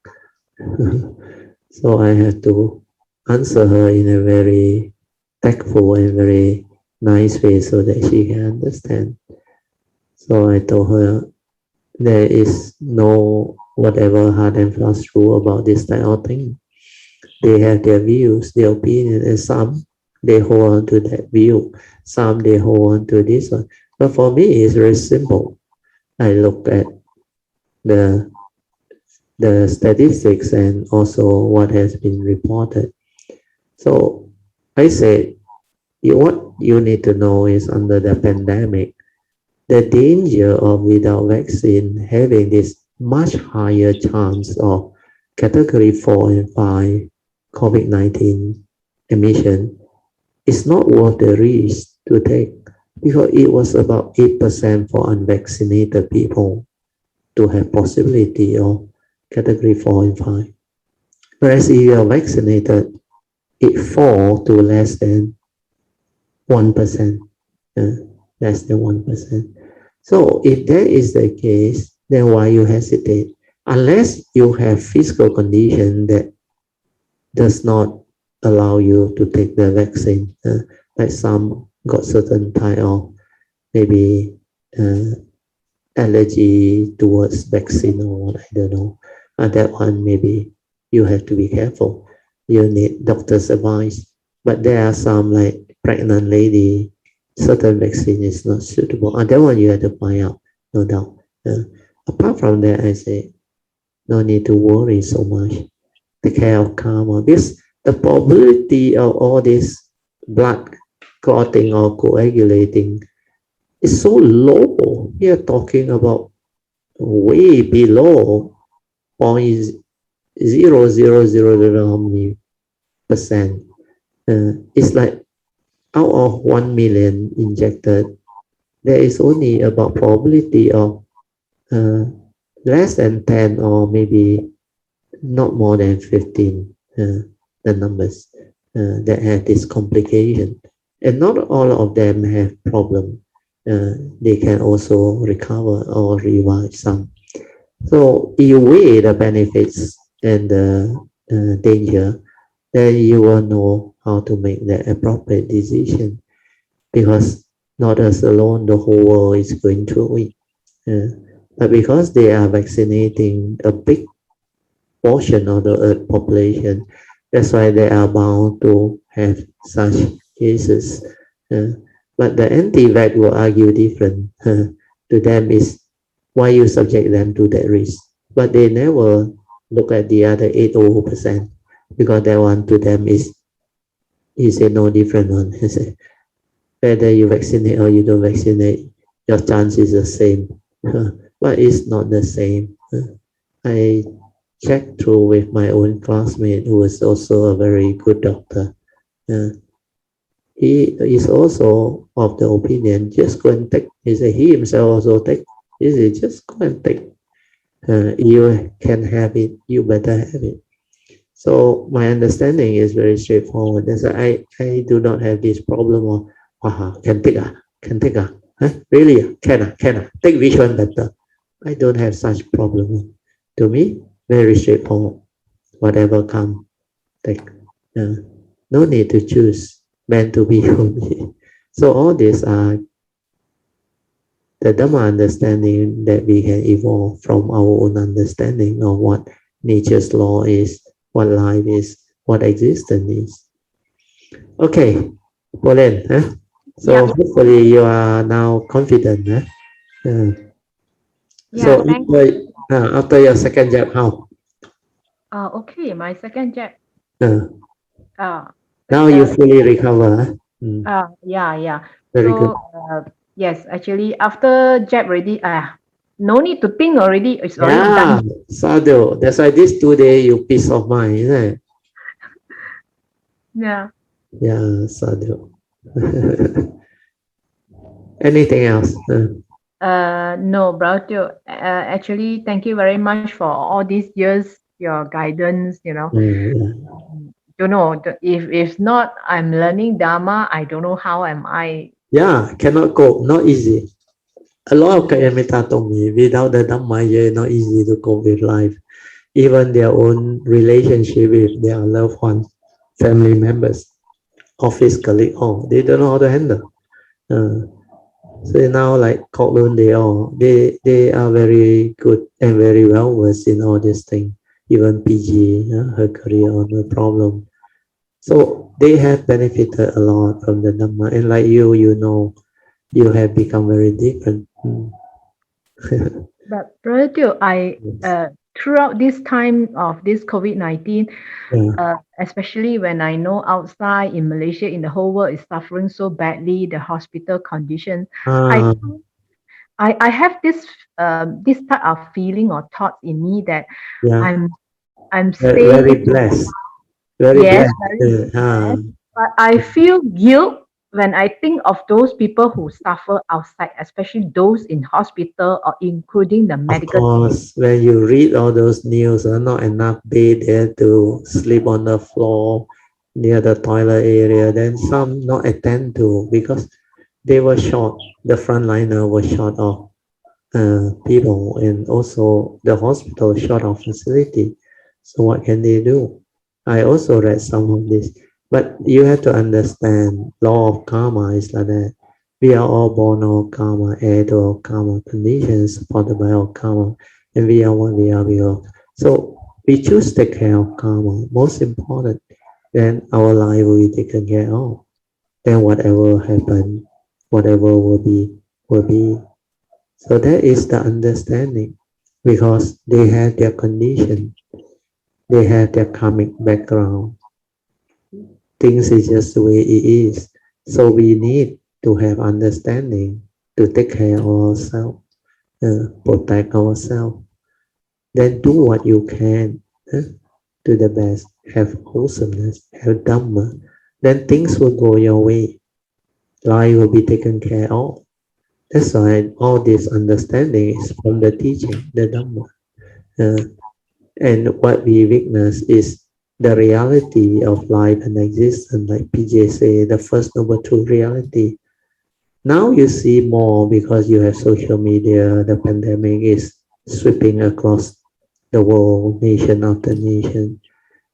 So I had to answer her in a very tactful and very nice way so that she can understand. So I told her there is no whatever hard and fast rule about this type of thing. They have their views, their opinion, and some they hold on to that view, some they hold on to this one. But for me, it's very simple. I look at the statistics and also what has been reported. So I said, what you need to know is under the pandemic, the danger of without vaccine having this much higher chance of category 4 and 5 COVID-19 emission is not worth the risk to take, because it was about 8% for unvaccinated people to have possibility of category 4 and 5. Whereas if you are vaccinated, it falls to less than 1%. Less than 1%. So if that is the case, then why you hesitate? Unless you have physical condition that does not allow you to take the vaccine, like some got certain type of maybe allergy towards vaccine or what, I don't know. That one maybe you have to be careful. You need doctor's advice. But there are some like pregnant lady, certain vaccine is not suitable. And that one you have to find out, no doubt. Apart from that, I say, no need to worry so much. Take care of karma. Because the probability of all this blood clotting or coagulating is so low. We are talking about way below 0.000 how many percent. It's like out of 1 million injected, there is only about probability of less than 10 or maybe not more than 15 the numbers that have this complication. And not all of them have problem. They can also recover or revive some. So you weigh the benefits and the danger, then you will know how to make the appropriate decision. Because not us alone, the whole world is going through it. But because they are vaccinating a big portion of the Earth population, that's why they are bound to have such cases. But the anti-vax will argue different. To them is why you subject them to that risk. But they never look at the other 8% because that one to them is He said, no different one. He said, whether you vaccinate or you don't vaccinate, your chance is the same. But it's not the same. I checked through with my own classmate who is also a very good doctor. He is also of the opinion, just go and take. He said he himself also take. He said, just go and take. You can have it, you better have it. So my understanding is very straightforward. That's why I do not have this problem of, can take, can take, really, can, take which one better. I don't have such problem. To me, very straightforward. Whatever come, take. No need to choose, meant to be only. So all these are the Dhamma understanding that we can evolve from our own understanding of what nature's law is, what life is, what existence is. Okay, Pauline, so Yeah. hopefully you are now confident. Yeah, So thank after your second jab, how? Okay, my second jab. Now you fully recover. Yeah. Very good. So yes, actually after jab already, no need to think already. It's already Yeah, done. sadhu. That's why these 2 days you peace of mind, isn't it? Yeah. Yeah, sadhu. Anything else? No, brother. Actually, thank you very much for all these years, your guidance. Yeah. Don't know if not, I'm learning Dharma. I don't know how am I. Yeah, cannot cope, not easy. A lot of Kayamita told me, without the Dhamma, it's not easy to cope with life. Even their own relationship with their loved ones, family members, office colleague, they don't know how to handle. So now like Kowloon, they are very good and very well versed in all these things. Even PG, her career on the problem. So they have benefited a lot from the Dhamma. And like you you have become very different. But brother Teo, I throughout this time of this COVID-19, especially when I know outside in Malaysia, in the whole world is suffering so badly, the hospital condition, I have this type of feeling or thoughts in me that I'm staying. Very blessed. Very Yes, blessed. very blessed. But I feel guilt when I think of those people who suffer outside, especially those in hospital or including the Of medical. course, when you read all those news, not enough bed there to sleep on the floor near the toilet area, then some not attend to because they were short. The frontliner was short of people, and also the hospital short of facility. So what can they do? I also read some of this, but you have to understand law of karma is like that. We are all born of karma, heir to our karma, conditions supported by our karma, and we are what we are. So we choose to take care of karma. Most important, then our life will be taken care of. Then whatever happen, whatever will be, will be. So that is the understanding, because they have their condition, they have their karmic background. Things is just the way it is. So we need to have understanding to take care of ourselves, protect ourselves. Then do what you can to the best. Have wholesomeness, have Dhamma. Then things will go your way. Life will be taken care of. That's why all this understanding is from the teaching, the Dhamma. And what we witness is the reality of life and existence, like PJ say, the first noble true reality. Now you see more because you have social media, the pandemic is sweeping across the world, nation after nation.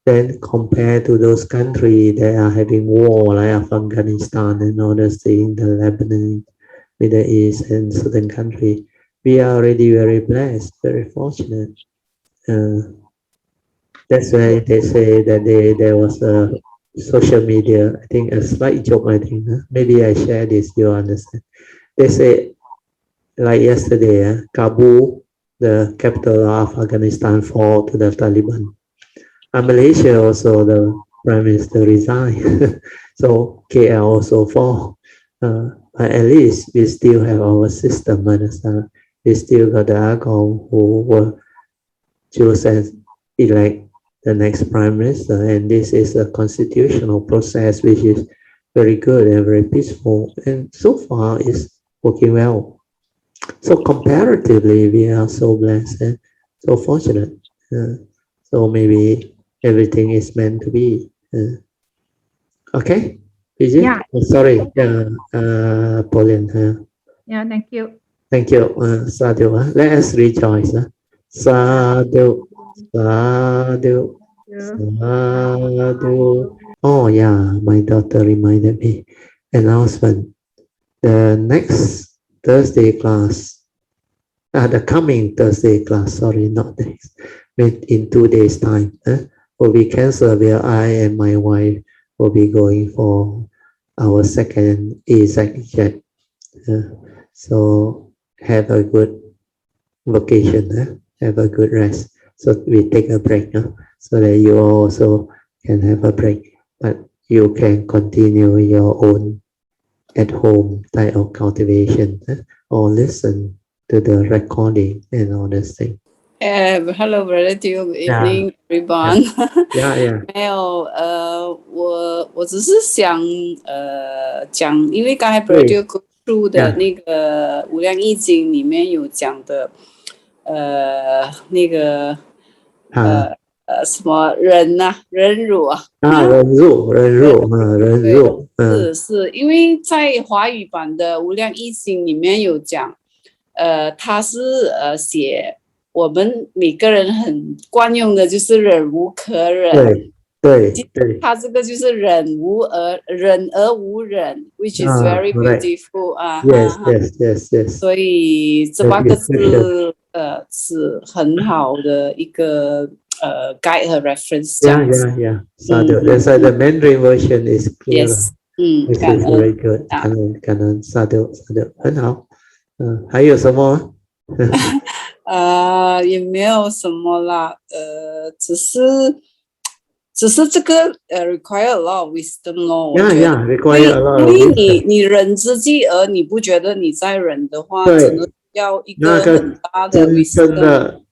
Then compared to those countries that are having war, like Afghanistan and others, in the Lebanon, Middle East, and certain countries, we are already very blessed, very fortunate. That's why they say that there was a social media, I think a slight joke, I think. Maybe I share this, you understand. They say, like yesterday, Kabul, the capital of Afghanistan, fall to the Taliban. And Malaysia also, the Prime Minister resigned. So KL also fall. But at least we still have our system, understand? We still got the Agong who were chosen elect the next prime minister, and this is a constitutional process which is very good and very peaceful, and so far is working well. So comparatively, we are so blessed and so fortunate. So maybe everything is meant to be. Okay, is it? Yeah. Sorry, Pauline. Yeah, thank you. Thank you. Sadhu. Let us rejoice. Sadhu, sadhu, sadhu. Oh yeah, my daughter reminded me. Announcement. The next Thursday class, the coming Thursday class, sorry, not next, in 2 days time, will be cancelled where I and my wife will be going for our second exec. So have a good vacation, have a good rest. So we take a break, so that you also can have a break, but you can continue your own at-home type of cultivation, or listen to the recording and all this thing. Hello, relative. Good evening, everyone. Yeah. 没有，我只是想讲，因为刚才 relative 书的那个《无量易经》里面有讲的，那个什么忍辱啊，忍辱，是因为在华语版的《无量易经》里面有讲，它是写。我们每个人很惯用的就是忍无可忍，对，他这个就是忍而无忍 ，which is very beautiful 啊。Yes。所以这8个字是很好的一个guide 和 reference 这样子。Yeah. That's why the Mandarin version is clear. Yes. This is very good. 感恩sadhu，很好。还有什么？也没有什么啦，只是这个require a lot of wisdom 咯。Yeah, require a lot of wisdom. 因为你忍之继而你不觉得你在忍的话，真的要一个很大的 wisdom。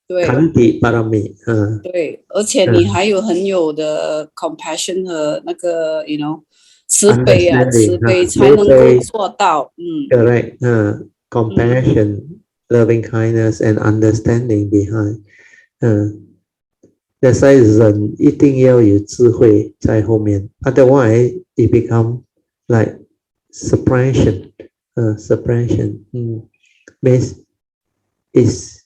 对，坎底巴拉米，对，而且你还有很有的 compassion 和那个 you know 慈悲才能够做到。Correct. Compassion.Loving kindness and understanding behind. That's why 人一定要有智慧在后面 otherwise it become like suppression. Means is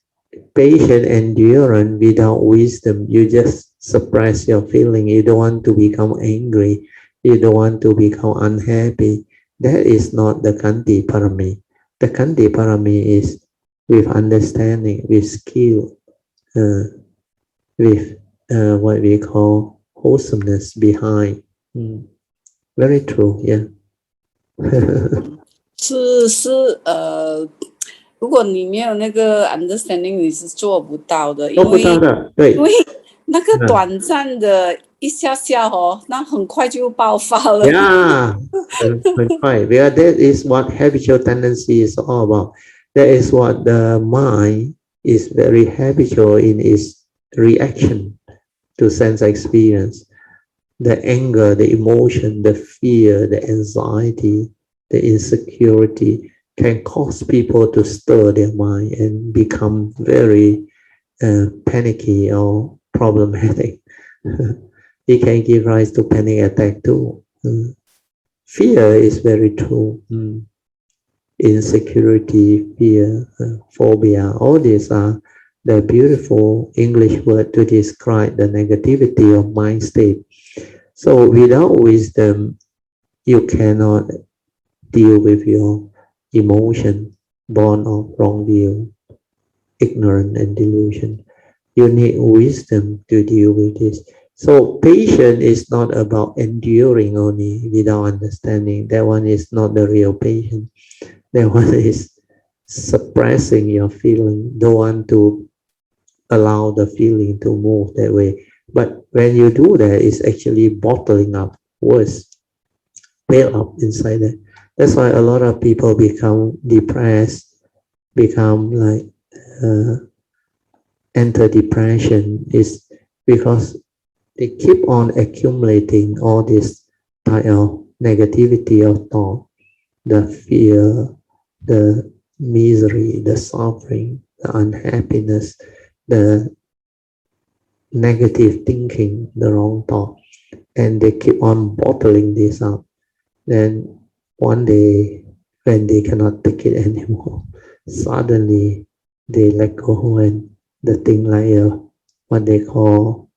patient endurance without wisdom. You just suppress your feeling. You don't want to become angry. You don't want to become unhappy. That is not the Kanti Parami. The Kanti Parami is with understanding, with skill, with what we call wholesomeness behind. Very true, yeah. 是如果你没有那个 understanding， 你是做不到的，因为那个短暂的一下下那很快就爆发了。Yeah, 很快。Because that is what habitual tendency is all about.That is what the mind is very habitual in its reaction to sense experience. The anger, the emotion, the fear, the anxiety, the insecurity can cause people to stir their mind and become very panicky or problematic. It can give rise to panic attack too. Fear is very true.Insecurity, fear, phobia, all these are the beautiful English word to describe the negativity of mind state. So without wisdom, you cannot deal with your emotion born of wrong view, ignorance and delusion. You need wisdom to deal with this. So patience is not about enduring only without understanding. That one is not the real patience.That one is suppressing your feeling. Don't want to allow the feeling to move that way. But when you do that, it's actually bottling up worse, build up inside there. That's why a lot of people become depressed, become like enter depression, is because they keep on accumulating all this type of negativity of thought, the fear, the misery, the suffering, the unhappiness, the negative thinking, the wrong thought, and they keep on bottling this up. Then one day, when they cannot take it anymore, suddenly they let go, and the thing like what they call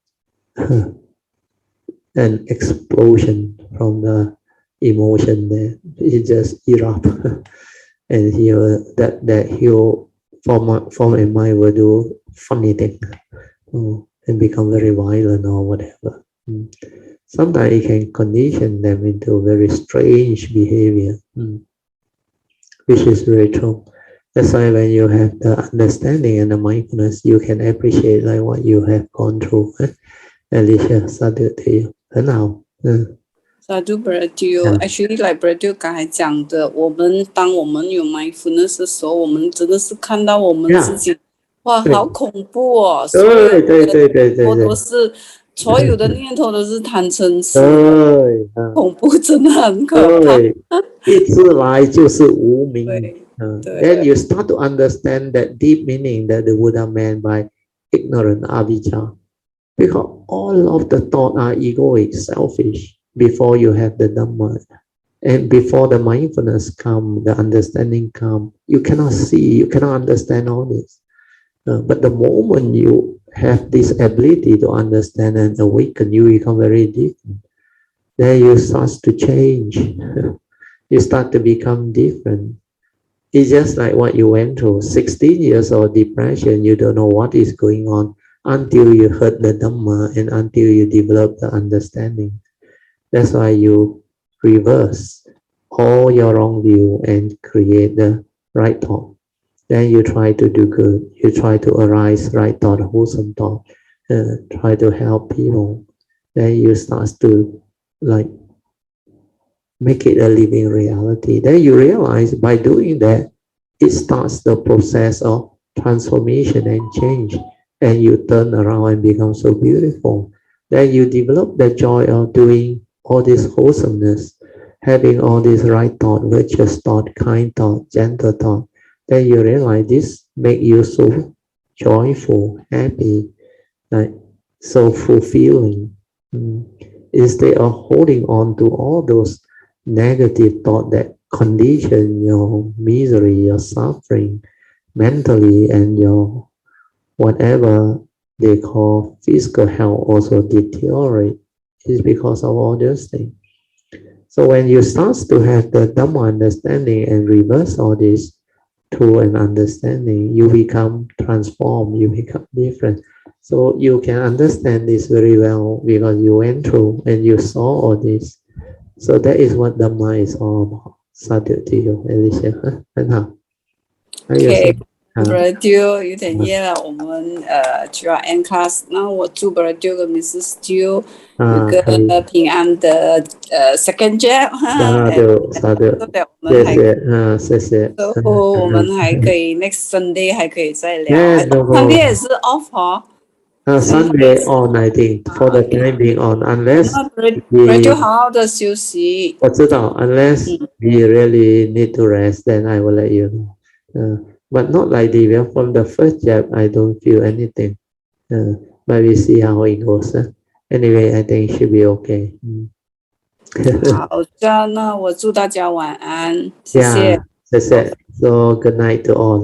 an explosion from the emotion there, it just erupt, and he'll form a mind will do funny thing, and become very violent or whatever. Sometimes it can condition them into very strange behavior, which is very true. That's why when you have the understanding and the mindfulness, you can appreciate like what you have gone through. Alicia, sadhu to you. 很好。Sadhu Bradil, actually like Bradil 刚才讲的，当我们有 mindfulness 的时候，我们真的是看到我们自己，哇，好恐怖哦！所有的都是，所有的念头都是贪嗔痴，恐怖，真的很可怕。一直来就是无明。Then you start to understand that deep meaning that the Buddha meant by ignorant avijja. Because all of the thoughts are egoic, selfish, before you have the Dhamma. And before the mindfulness come, the understanding come, you cannot see, you cannot understand all this. But the moment you have this ability to understand and awaken, you become very different. Then you start to change. You start to become different. It's just like what you went through. 16 years of depression, you don't know what is going on until you heard the Dhamma and until you develop the understanding. That's why you reverse all your wrong view and create the right thought. Then you try to do good. You try to arise right thought, wholesome thought. Try to help people. Then you start to like make it a living reality. Then you realize by doing that, it starts the process of transformation and change. And you turn around and become so beautiful. Then you develop the joy of doing all this wholesomeness, having all this right thought, virtuous thought, kind thought, gentle thought. Then you realize this make you so joyful, happy, like so fulfilling. Instead of holding on to all those negative thoughts that condition your misery, your suffering mentally, and your whatever they call physical health also deteriorate, is because of all those things. So when you start to have the Dhamma understanding and reverse all this through an understanding, you become transformed, you become different. So you can understand this very well because you went through and you saw all this. So that is what Dhamma is all about. Sadhu to you, Alicia. 很好。Okay. Bradil 有点夜了，我们就要 end class。那我祝 Bradil 跟 Mrs. Stew 有个平安的second jab 哈。谢谢。然后我们还可以 next Sunday 还可以再聊。Sunday 也是 off 哈。Sunday on, I think, for the time being on, unless Bradil 好好的休息。我知道 unless we really need to rest, then I will let you know. But not like from the first jab, I don't feel anything. But we see how it goes. Anyway, I think it should be okay. 好的，那我祝大家晚安，谢谢。谢谢。So good night to all.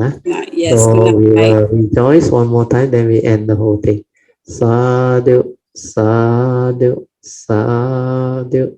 Yes, so good we night. will rejoice one more time, then we end the whole thing. Sadhu, sadhu, sadhu.